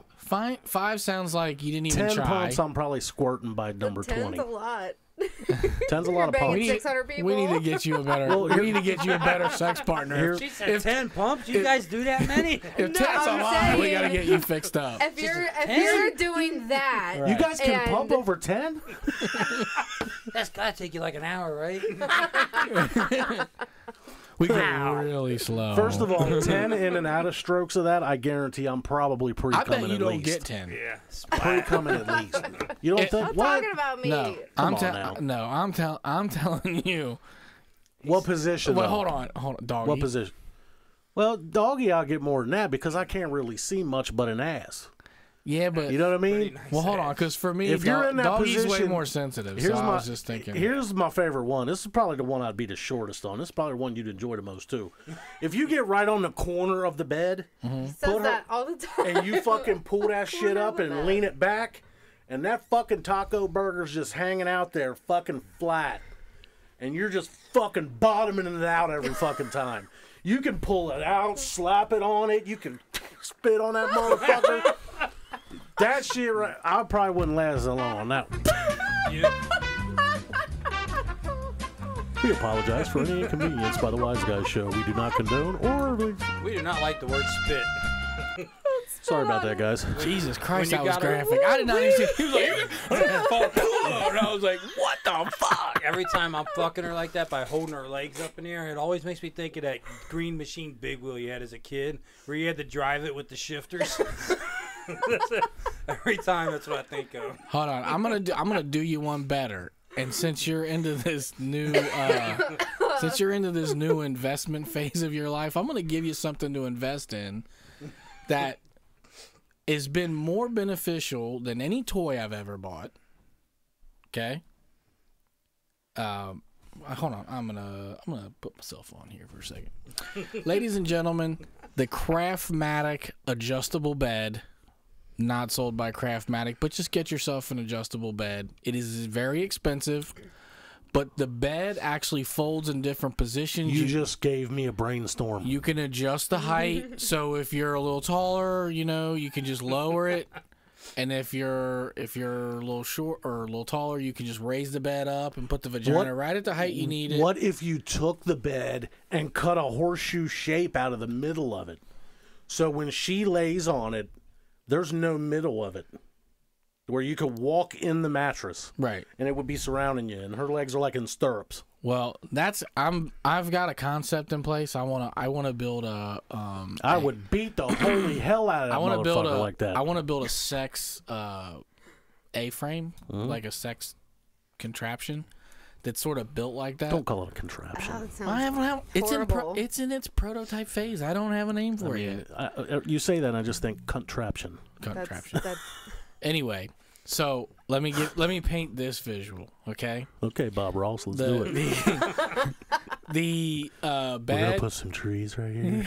five sounds like you didn't even 10 try. pumps, I'm probably squirting by number 10's 20. a lot. 10's a You're lot of banging pumps. 600 people. We need to get you a better. Well, we need to get you a better sex partner. Here- She said 10 pumps? You guys do that many? If No, 10's a I'm lot, we saying- gotta get you fixed up. If you're 10? doing that, You guys can And- pump over 10? That's got to take you like an hour, right? We get really slow. First of all, 10 in and out of strokes of that, I guarantee I'm probably I pre-coming bet you at don't least. get 10. Yeah. Pre-coming at least. You don't think? I'm What? talking about me. No, Come on now. I'm telling you. What position? Well, though? hold on, doggy. What position? Well, doggy, I'll get more than that because I can't really see much but an ass. Yeah, but You know what I mean? Pretty nice well, hold on, ass. because for me, If you're in that doggy's way position- more sensitive. So I was just thinking. Here's my favorite one. This is probably the one I'd be the shortest on. This is probably the one you'd enjoy the most too. If you get right on the corner of the bed, He says Put her- that all the time. and you fucking pull that shit up and lean it back, and that fucking taco burger's just hanging out there fucking flat, and you're just fucking bottoming it out every fucking time. You can pull it out, slap it on it, you can spit on that motherfucker. That shit, right, I probably wouldn't last that long on that one. You, We apologize for any inconvenience by the Wise Guys Show. We do not condone or... we do not like the word spit. Sorry about that, guys. Jesus Christ, you that was gotta- graphic. I did not even see. He was like, and I was like, what the fuck? Every time I'm fucking her like that by holding her legs up in the air, it always makes me think of that green machine big wheel you had as a kid, where you had to drive it with the shifters. Every time, that's what I think of. Hold on, I'm gonna do you one better. And since you're into this new investment phase of your life, I'm gonna give you something to invest in that has been more beneficial than any toy I've ever bought. Okay. Hold on, I'm gonna put myself on here for a second. Ladies and gentlemen, the Craftmatic adjustable bed. Not sold by Craftmatic, but just get yourself an adjustable bed. It is very expensive, but the bed actually folds in different positions. You just gave me a brainstorm. You can adjust the height, so if you're a little taller, you can just lower it. And if you're a little short or a little taller, you can just raise the bed up and put the vagina right at the height you need it. What if you took the bed and cut a horseshoe shape out of the middle of it? So when she lays on it, there's no middle of it where you could walk in the mattress. Right. And it would be surrounding you, and her legs are like in stirrups. Well, I've got a concept in place. I wanna build a I would beat the holy hell out of that motherfucker like that. I want to build a sex A-frame, like a sex contraption that's sort of built like that. Don't call it a contraption. Oh, that sounds I haven't. horrible. It's in its prototype phase. I don't have a name for it yet. You say that, and I just think contraption. Contraption. That's Anyway, so let me paint this visual, okay? Okay, Bob Ross, let's do it. The We're bed. gonna put some trees right here.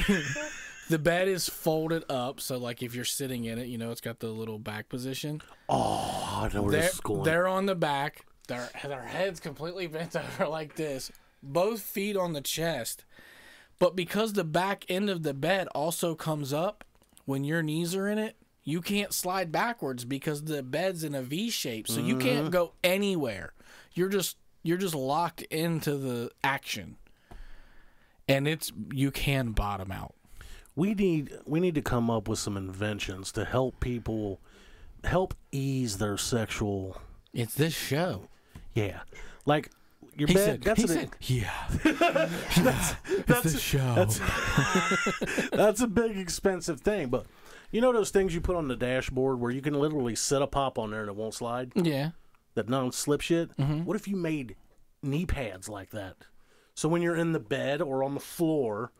The bed is folded up, so like if you're sitting in it, it's got the little back position. Oh, I know where this is going. They're on the back. Their heads completely bent over like this. Both feet on the chest. But because the back end of the bed also comes up when your knees are in it, you can't slide backwards because the bed's in a V shape. So you can't go anywhere. You're just locked into the action. And you can bottom out. We need to come up with some inventions to help people ease their sexual. It's this show. Yeah, like your He bed. said, yeah. It's this show. That's a big expensive thing, but you know those things you put on the dashboard where you can literally set a pop on there and it won't slide. Yeah. That non-slip shit. Mm-hmm. What if you made knee pads like that? So when you're in the bed or on the floor,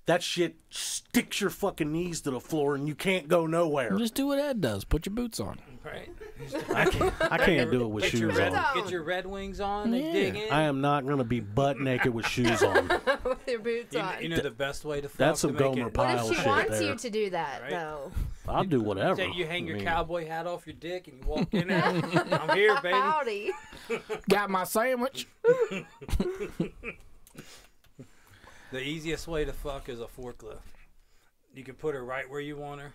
that shit sticks your fucking knees to the floor and you can't go nowhere. Just do what Ed does. Put your boots on. Right? I can't do it with shoes on. Get your Red Wings on and Yeah. dig in. I am not going to be butt naked with shoes on. with your boots on. You know the best way to fuck That's to some make Gomer it, What Pyle if she shit wants there. you to do that, Right? though? I'll do whatever. Say you hang your I mean, cowboy hat off your dick and you walk in there. I'm here, baby. Howdy. Got my sandwich. The easiest way to fuck is a forklift. You can put her right where you want her.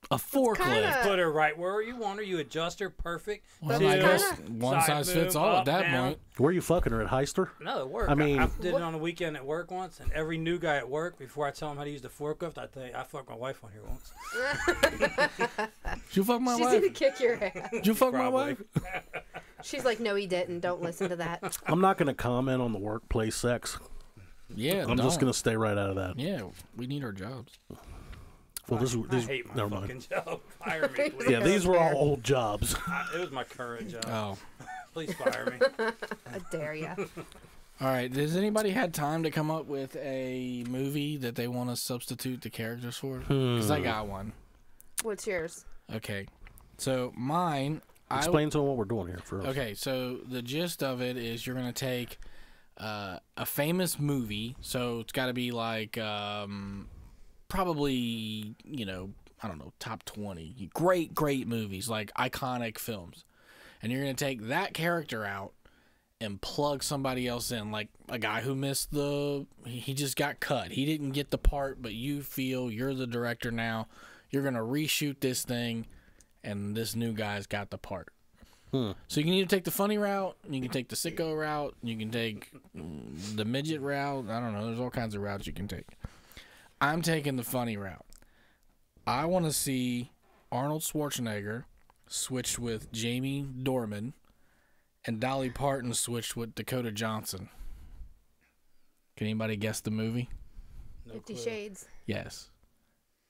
A forklift. kinda- Put her right where you want her. You adjust her perfect. Well, Tilt, I guess kinda- one side size fits move, all up, at that down. point. where are you fucking her at Heister? No, it worked. I mean- I did it on a weekend at work once, and every new guy at work, before I tell him how to use the forklift, I tell you, I fucked my wife on here once. Did you fuck my She's wife? gonna kick your ass. Did you fuck my Probably. wife? She's like, no, he didn't. Don't listen to that. I'm not going to comment on the workplace sex. Yeah, I'm just going to stay right out of that. Yeah, we need our jobs. Well, I hate my never fucking mind. job. Fire me, please. Yeah, these were all old jobs. It was my current job. Oh. Please fire me. I dare ya. All right. Has anybody had time to come up with a movie that they want to substitute the characters for? Because I got one. What's yours? Okay. So mine. Explain to them what we're doing here first. Okay, so the gist of it is you're going to take a famous movie. So it's got to be like probably, I don't know, top 20. Great movies, like iconic films. And you're going to take that character out and plug somebody else in, like a guy who missed he just got cut. He didn't get the part, but you feel you're the director now. You're going to reshoot this thing, and this new guy's got the part. So you can either take the funny route, you can take the sicko route, you can take the midget route. I don't know. There's all kinds of routes you can take. I'm taking the funny route. I want to see Arnold Schwarzenegger switched with Jamie Dornan, and Dolly Parton switched with Dakota Johnson. Can anybody guess the movie? 50 Shades. Yes.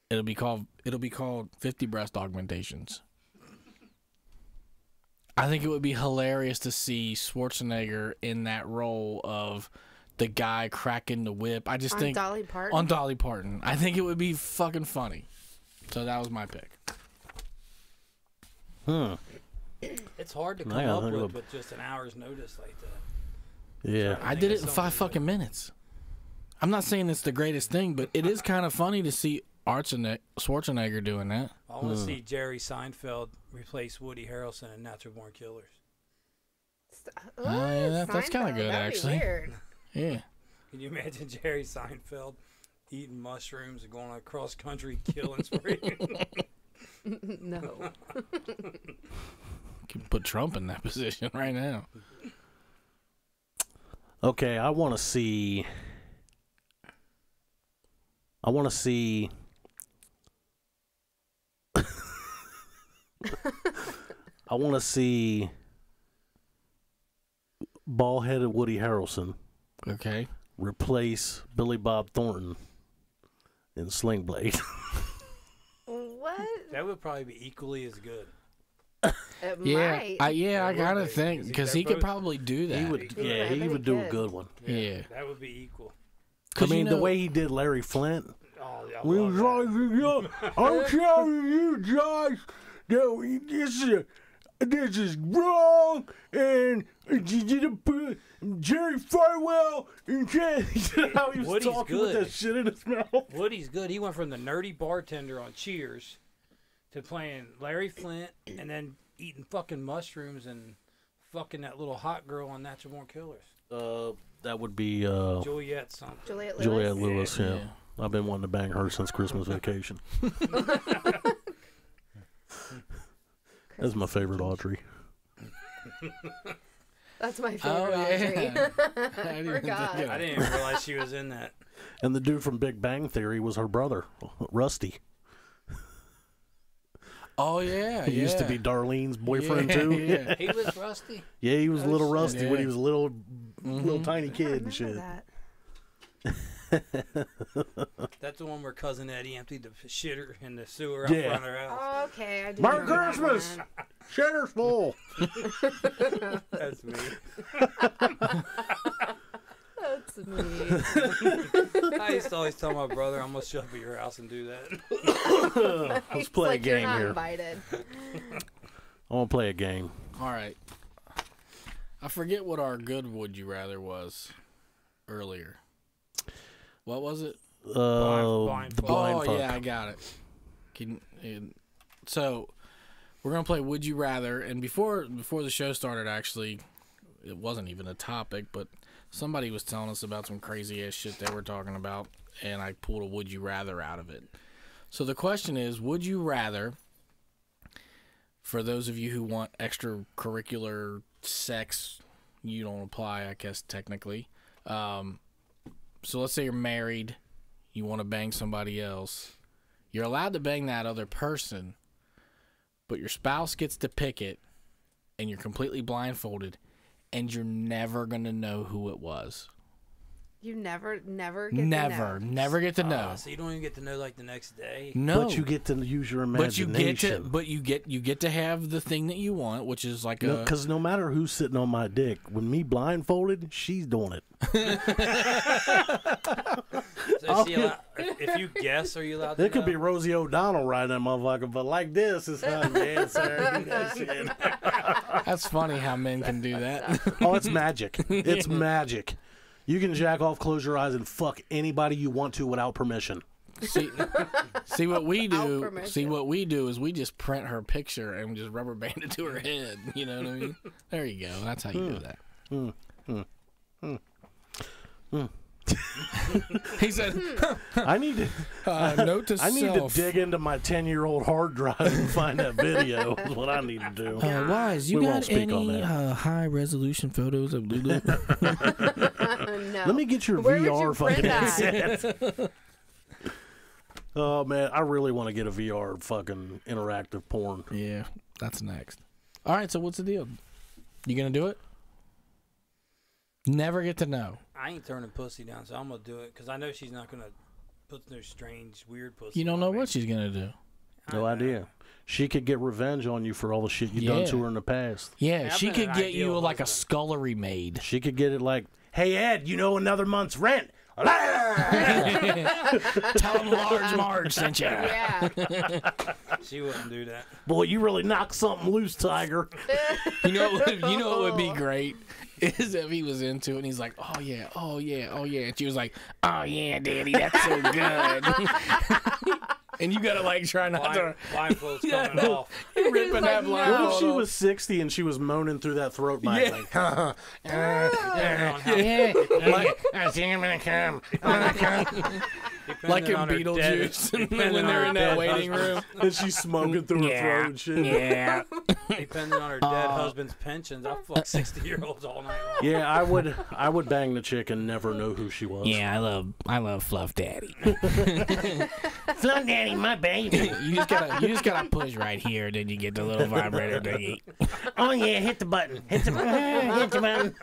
It'll be called 50 Breast Augmentations. I think it would be hilarious to see Schwarzenegger in that role of the guy cracking the whip. I just think Dolly Parton? On Dolly Parton. I think it would be fucking funny. So that was my pick. It's hard to come up with just an hour's notice like that. Yeah. I did it in 5 fucking minutes. I'm not saying it's the greatest thing, but it is kind of funny to see Schwarzenegger doing that. I want to see Jerry Seinfeld replace Woody Harrelson in Natural Born Killers. That's kind of good, actually. Weird. Yeah. Can you imagine Jerry Seinfeld eating mushrooms and going on a cross-country killing spree? No. Can put Trump in that position right now. Okay, I want to see. I want to see bald-headed Woody Harrelson. Okay. Replace Billy Bob Thornton in Sling Blade. What? That would probably be equally as good. It Yeah, might. I gotta think because he could probably do that. He would do a good one. Yeah, that would be equal. I mean, the way he did Larry Flint. Oh, yeah, I'm telling you guys that this is wrong, and Jerry Farwell and how he was Woody's talking good. with that shit in his mouth. Woody's good. He went from the nerdy bartender on Cheers to playing Larry Flint and then eating fucking mushrooms and fucking that little hot girl on Natural Born Killers. That would be Juliet something. Juliet Lewis. Juliette Lewis. Yeah. I've been wanting to bang her since Christmas Vacation. That's my favorite Audrey. That's my favorite Audrey. I forgot. I didn't even realize she was in that. And the dude from Big Bang Theory was her brother, Rusty. Oh yeah, He used to be Darlene's boyfriend too. Yeah. He was Rusty. Yeah, he was little Rusty when he Yeah. was a little tiny kid and shit. That. That's the one where Cousin Eddie emptied the shitter in the sewer out Yeah. front of her house. Oh, okay, I do. Merry remember that Christmas! one. Shitter's full. That's me. That's me. I used to always tell my brother, I'm going to show up at your house and do that. Let's play a Like you're game not here. invited. I want to play a game. All right. I forget what our good would you rather was earlier. What was it? Blind the fuck. blind Oh fuck. yeah, I got it. So we're gonna play Would You Rather, and before the show started, actually, it wasn't even a topic, but somebody was telling us about some crazy ass shit they were talking about, and I pulled a Would You Rather out of it. So the question is, would you rather, for those of you who want extracurricular sex, you don't apply, I guess, technically. So let's say you're married, you want to bang somebody else. You're allowed to bang that other person, but your spouse gets to pick it, and you're completely blindfolded, and you're never going to know who it was. You never get to know. Never get to know. So you don't even get to know like the next day. No. But you get to use your But you imagination. get to have the thing that you want, which is like a. Because no matter who's sitting on my dick, when me blindfolded, she's doing it. So if If you guess, are you allowed to It could know? be Rosie O'Donnell riding that motherfucker, but like this is how man, sir, do that shit. That's funny how men can do that. Oh, it's magic. It's magic. You can jack off, close your eyes, and fuck anybody you want to without permission. See what we do. permission. See what we do is we just print her picture and just rubber band it to her head. You know what I mean? There you go. That's how you do that. He said, I need to. "Note to I need to self. dig into my 10-year-old hard drive and find that video. Is what I need to do. Wise, you We won't got speak on any that. high resolution photos of Lulu?" No. Let me get your Where would VR you fucking print that? headset. Oh man, I really want to get a VR fucking interactive porn. Yeah, that's next. All right, so what's the deal? You gonna do it? Never get to know. I ain't turning pussy down, so I'm gonna do it because I know she's not gonna put no strange, weird pussy. You don't on know me. what she's gonna do. No idea. She could get revenge on you for all the shit you done Yeah. to her in the past. Yeah, I've she been could an get you ideal like a husband. scullery maid. She could get it like, hey Ed, you know another month's rent. Tell him Large Marge sent you. Yeah. She wouldn't do that. Boy, you really knocked something loose, Tiger. You know what would be great is if he was into it and he's like, "Oh yeah, oh yeah, oh yeah," and she was like, "Oh yeah, Daddy, that's so good." And you gotta like try not to Blindfold's coming off. ripping like, that no. What blindfold if she off. was 60 and she was moaning through that throat mic Yeah. like, like in Beetlejuice when they're in that waiting room. and she's smoking through her throat and shit. Yeah. Depending on her dead husband's pensions, I fuck 60-year-olds all night long. Yeah, I would bang the chick and never know who she was. Yeah, I love Fluff Daddy. Fluff Daddy, my baby. You just gotta push right here, then you get the little vibrator thingy. Oh yeah, hit the button. Hit the button. Hit the button.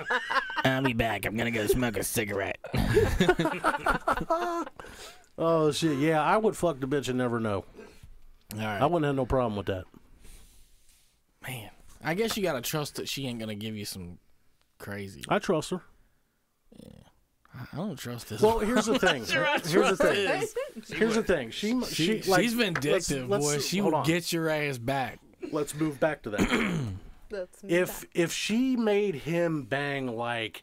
I'll be back. I'm gonna go smoke a cigarette. Oh shit, yeah, I would fuck the bitch and never know. All right. I wouldn't have no problem with that. Man, I guess you gotta trust that she ain't gonna give you some crazy. I trust her. I don't trust this. Well, here's the thing. Here's the thing. Here's the thing. She like, she's vindictive, let's- boy. She hold will on. get your ass back. Let's move back to that. That's if she made him bang like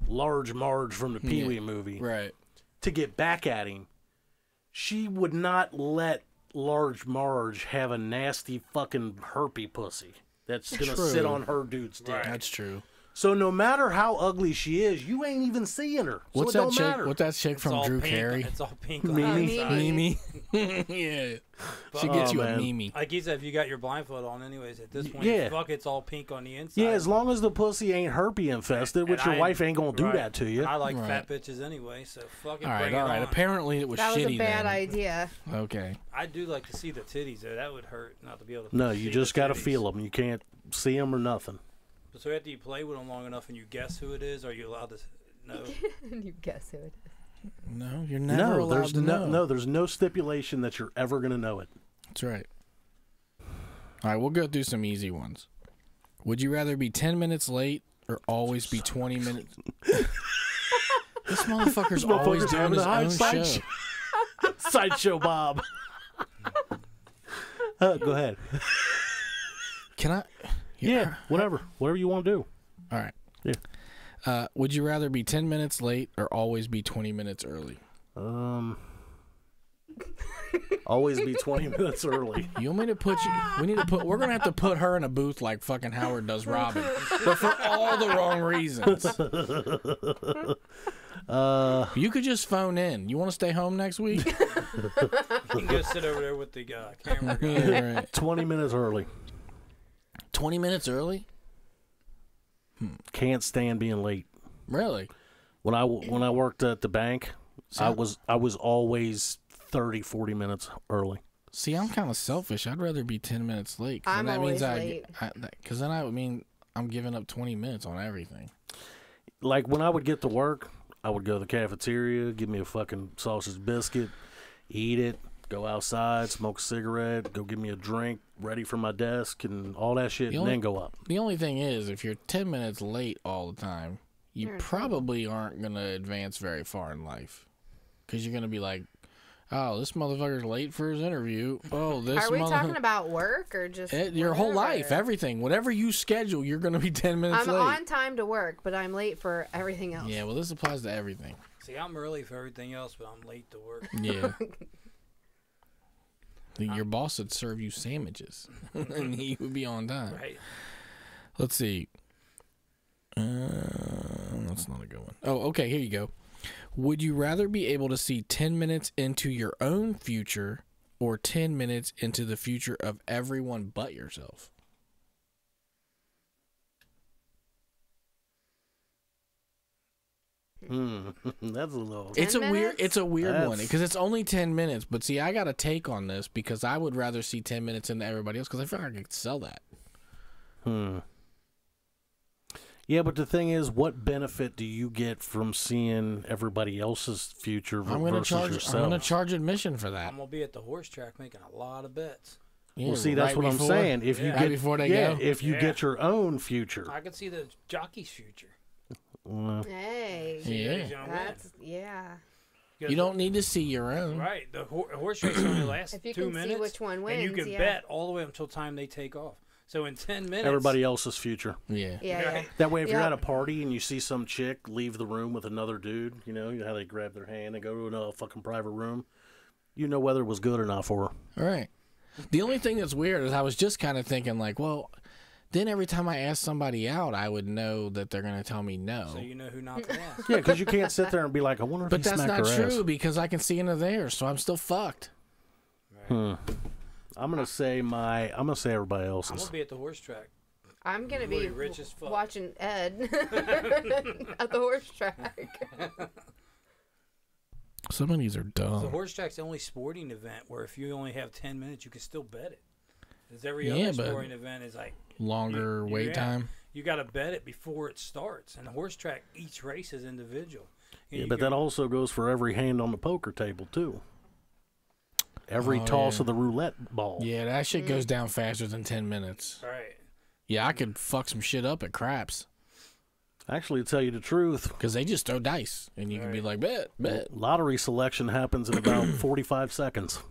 Large Marge from the Pee Wee movie Right. to get back at him, she would not let Large Marge have a nasty fucking herpy pussy that's gonna True. sit on her dude's dick. That's true. So no matter how ugly she is, you ain't even seeing her. So What's it that don't chick? matter. What's that chick It's from all Drew pink. Carey? It's all pink on Mimi. the inside. Mimi. Yeah. She gets you a man. Mimi. Like you said, if you got your blindfold on, anyways, at this point, Yeah. fuck, it's all pink on the inside. Yeah, as long as the pussy ain't herpy infested, which And your I- wife ain't gonna do right. that to you. And I like Right. fat bitches anyway, so fuck it, All right, bring all it right. on. Apparently it was That was shitty a bad then. idea. Okay. I do like to see the titties, though. That would hurt not to be able to. No, see you the just gotta titties. feel them. You can't see them or nothing. So after you play with them long enough and you guess who it is, are you allowed to know? You guess who it is. No, you're never No, allowed there's to know. no, there's no stipulation that you're ever gonna know it. That's right. All right, we'll go through some easy ones. Would you rather be 10 minutes late or always be 20 minutes? This motherfucker's always doing his own show. Sideshow Bob. Go ahead. Can I? Yeah, whatever you want to do. All right. Yeah. Would you rather be 10 minutes late or always be 20 minutes early? Always be 20 minutes early. You want me to put you? We're gonna have to put her in a booth like fucking Howard does Robin, but for all the wrong reasons. You could just phone in. You want to stay home next week? You can go sit over there with the camera guy. Yeah, right. 20 minutes early. 20 minutes early? Can't stand being late. Really? When I worked at the bank, I was always 30, 40 minutes early. See, I'm kind of selfish. I'd rather be 10 minutes late. 'Cause I'm then that means always late. Because then I would mean I'm giving up 20 minutes on everything. Like when I would get to work, I would go to the cafeteria, give me a fucking sausage biscuit, eat it, go outside, smoke a cigarette, go get me a drink, ready for my desk and all that shit, and then go up. The only thing is, if you're 10 minutes late all the time, you You're in probably aren't going to advance very far in life. Because you're going to be like, Oh, this motherfucker's late for his interview. Oh, this. Are we talking about work or just your whole life, whatever? everything, whatever you schedule, you're gonna be 10 minutes I'm late. on time to work, but I'm late for everything else. Yeah, well, this applies to everything. See, I'm early for everything else, but I'm late to work. Yeah. Your boss would serve you sandwiches, and he would be on time. Right. Let's see. That's not a good one. Oh, okay, here you go. Would you rather be able to see 10 minutes into your own future or 10 minutes into the future of everyone but yourself? That's a little. It's a 10 weird. minutes? It's a weird one That's- because it's only 10 minutes. But see, I got a take on this because I would rather see 10 minutes into everybody else because I feel like I could sell that. Yeah, but the thing is, what benefit do you get from seeing everybody else's future versus yourself? I'm gonna charge admission for that. I'm gonna be at the horse track making a lot of bets. Yeah, Well, see, that's right what I'm before- saying. If you Yeah. Right get before they go? if you Yeah. get your own future, I could see the jockey's future. Hey, Yeah. that's yeah. You don't need to see your own. Right. The horse race only lasts If you 2 can minutes. see which one and you wins, can yeah. bet all the way up until time they take off. So in 10 minutes. everybody else's future. Yeah. Yeah, Right. That way, if you're Yep. at a party and you see some chick leave the room with another dude, you know how they grab their hand and go to another fucking private room, you know whether it was good or not for her. All right. The only thing that's weird is I was just kind of thinking like, well, then every time I ask somebody out, I would know that they're going to tell me no. So you know who not to ask. Yeah, because you can't sit there and be like, I wonder if But he that's smacked not her true ass. because I can see into theirs, so I'm still fucked. I'm gonna say everybody I'm else's. gonna be at the horse track. I'm gonna Really be rich as fuck. watching Ed at the horse track. Some of these are The dumb. horse track's the only sporting event where if you only have 10 minutes, you can still bet it. Because every Yeah, other but sporting event is like Longer wait yeah, time. You got to bet it before it starts. And the horse track, each race is individual. And Yeah, you but can- that also goes for every hand on the poker table too. Every Oh, toss yeah. of the roulette ball. Yeah, that shit goes down faster than 10 minutes. Right. Yeah, I could fuck some shit up at craps Actually, to tell you the truth, because they just throw dice and you can be like, bet. lottery selection happens in about 45 seconds.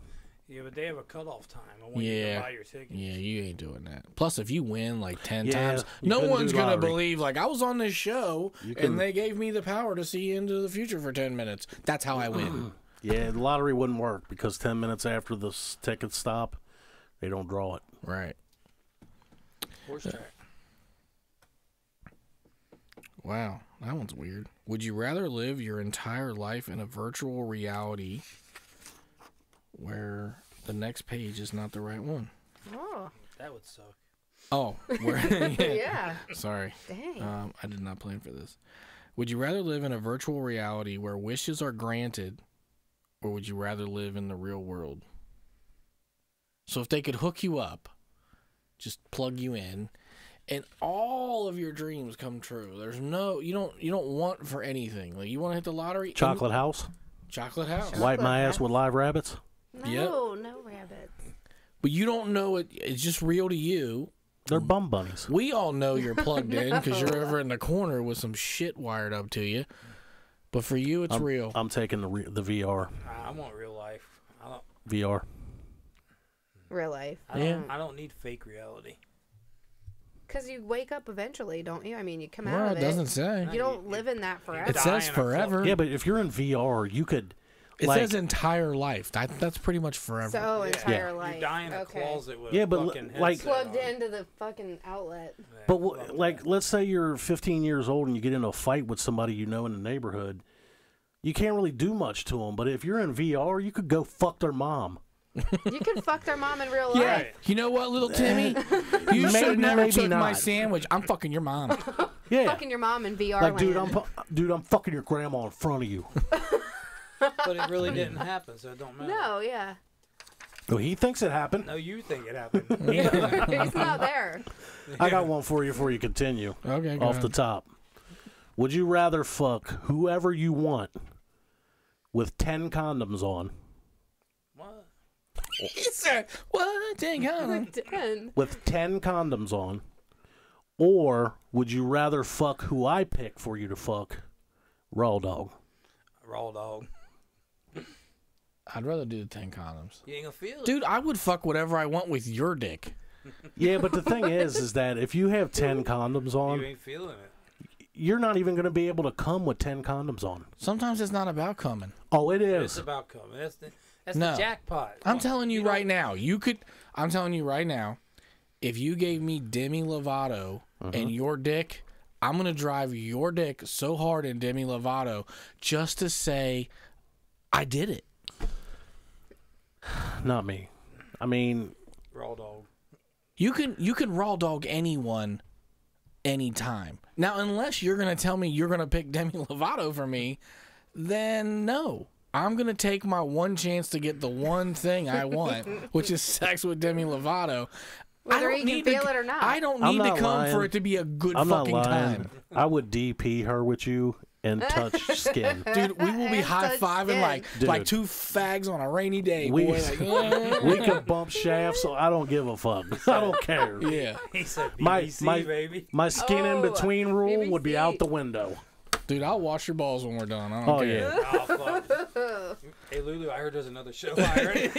Yeah, but they have a cutoff time on when you Yeah. can buy your tickets. Yeah, you ain't doing that. Plus, if you win like 10 Yeah, times, you no couldn't one's do going to lottery. believe, like, I was on this show couldn't- and they gave me the power to see into the future for 10 minutes. That's how I win. Yeah, the lottery wouldn't work because 10 minutes after the tickets stop, they don't draw it. Right. Horse track. Wow, that one's weird. Would you rather live your entire life in a virtual reality where the next page is not the right one? Oh, That would suck. Oh, where, yeah. sorry. Dang. I did not plan for this. Would you rather live in a virtual reality where wishes are granted, or would you rather live in the real world? So if they could hook you up, just plug you in, and all of your dreams come true. There's no you don't want for anything. Like you want to hit the lottery. Chocolate house, Chocolate house. wipe my ass house. with live rabbits. No, Yep. no rabbits. But you don't know it. It's just real to you. They're bum bunnies. We all know you're plugged in because you're over in the corner with some shit wired up to you. But for you, it's real. I'm taking the VR. I want real life. VR. Real life. I don't need fake reality. Because you wake up eventually, don't you? I mean, you come Well, out of it doesn't say. You don't live in that forever. It says forever. Yeah, but if you're in VR, you could. It like, says entire life. That's pretty much forever. So entire Yeah. life. You die in a okay. closet with Yeah, a but fucking like- headset Plugged on. into the fucking outlet. But like, let's say you're 15 years old and you get in a fight with somebody you know in the neighborhood. You can't really do much to them. But if you're in VR, you could go fuck their mom. You can fuck their mom in real Yeah. life. You know what, little Timmy? You should have Maybe, never maybe took my not. sandwich. I'm fucking your mom. Yeah. Fucking your mom in VR Like, land. dude, I'm fucking your grandma in front of you. But it really didn't happen, so it don't matter. No, yeah. Oh, he thinks it happened. No, you think it happened. He's not there. I got one for you before you continue. Okay, go Off the ahead. top. Would you rather fuck whoever you want with 10 condoms on? What? He said, what? Dang on. 10. With 10 condoms on? Or would you rather fuck who I pick for you to fuck? Raw dog. Raw dog. I'd rather do the 10 condoms. You ain't gonna feel it. Dude, I would fuck whatever I want with your dick. Yeah, but the thing is that if you have 10 condoms You on, ain't feeling it. you're not even going to be able to come with 10 condoms on. Sometimes it's not about coming. Oh, it It's is. about coming. That's No. the jackpot. I'm telling you right now, I'm telling you right now, if you gave me Demi Lovato and your dick, I'm going to drive your dick so hard in Demi Lovato just to say I did it. Not me. I mean, Raw dog. You can raw dog anyone anytime. Now, unless you're going to tell me you're going to pick Demi Lovato for me, then no. I'm going to take my one chance to get the one thing I want, which is sex with Demi Lovato. Whether you can feel it or not. I don't I'm need to not come for lying. it to be a good I'm not fucking lying. time. I would DP her with you and touch skin. Dude, we will be And high fiving touch like Dude. two fags on a rainy day, We- boy. Like, We can bump shafts, so I don't give a fuck. I don't care. yeah. He said My- BBC, my- baby. My skin in Oh, between rule would be BBC. out the window. Dude, I'll wash your balls when we're done. I don't Oh, care. yeah. Oh, fuck. Hey, Lulu, I heard there's another show. I heard it.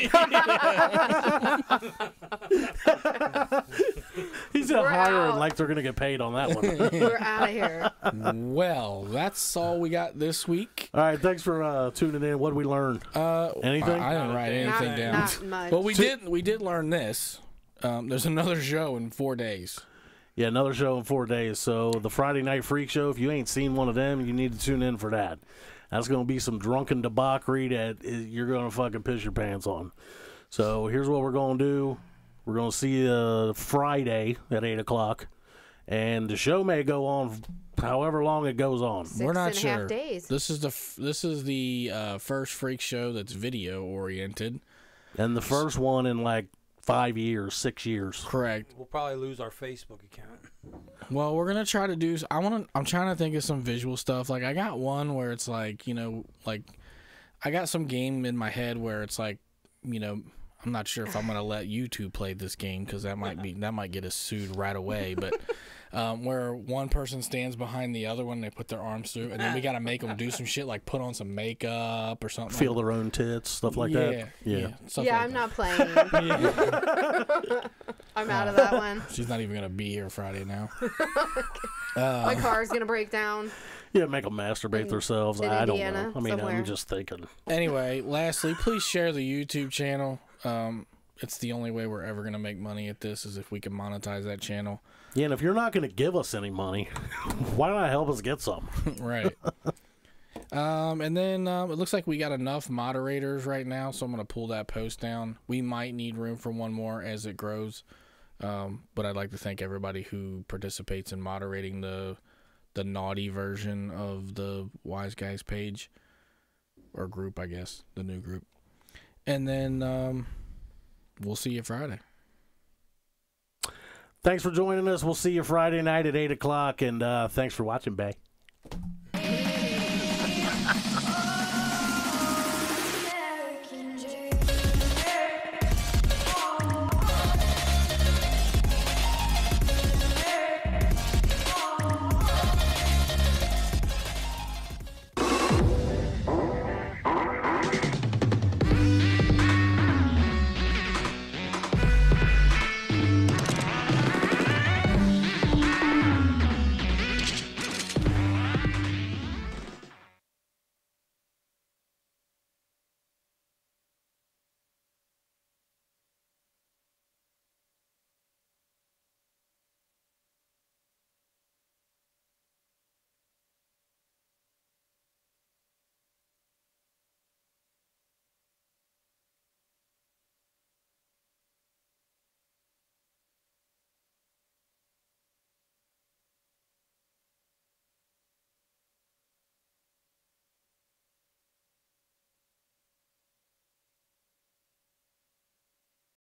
He's just We're hiring out. like they're going to get paid on that one. We're out of here. Well, that's all we got this week. All right, thanks for tuning in. What did we learn? Anything? I didn't write anything Not, down. not much. But we did learn this. There's another show in 4 days. Yeah, another show in 4 days. So the Friday Night Freak Show, if you ain't seen one of them, you need to tune in for that. That's going to be some drunken debauchery that you're going to fucking piss your pants on. So here's what we're going to do. We're going to see you Friday at 8 o'clock. And the show may go on however long it goes on. We're not 6.5 sure. days. This is the first freak show that's video oriented. And the first one in like 5 years, 6 years. Correct. We'll probably lose our Facebook account. Well, we're gonna try to do. I'm trying to think of some visual stuff. Like I got one where it's like, like I got some game in my head where it's like, I'm not sure if I'm gonna let you two play this game because that might get us sued right away. But where one person stands behind the other one, they put their arms through, and then we gotta make them do some shit like put on some makeup or something. Feel their own tits, stuff like that. Yeah. Stuff Yeah, like I'm that. not playing. I'm out of that one. She's not even gonna be here Friday now. My car's gonna break down. Yeah, make them masturbate themselves. in I don't Indiana, know. I mean, somewhere. I'm just thinking. Anyway, lastly, please share the YouTube channel. It's the only way we're ever going to make money at this is if we can monetize that channel. Yeah, and if you're not going to give us any money, why not help us get some? Right. And then it looks like we got enough moderators right now, so I'm going to pull that post down. We might need room for one more as it grows. But I'd like to thank everybody who participates in moderating the naughty version of the Wise Guys page. Or group, I guess. The new group. And then we'll see you Friday. Thanks for joining us. We'll see you Friday night at 8 o'clock, and thanks for watching, Bay.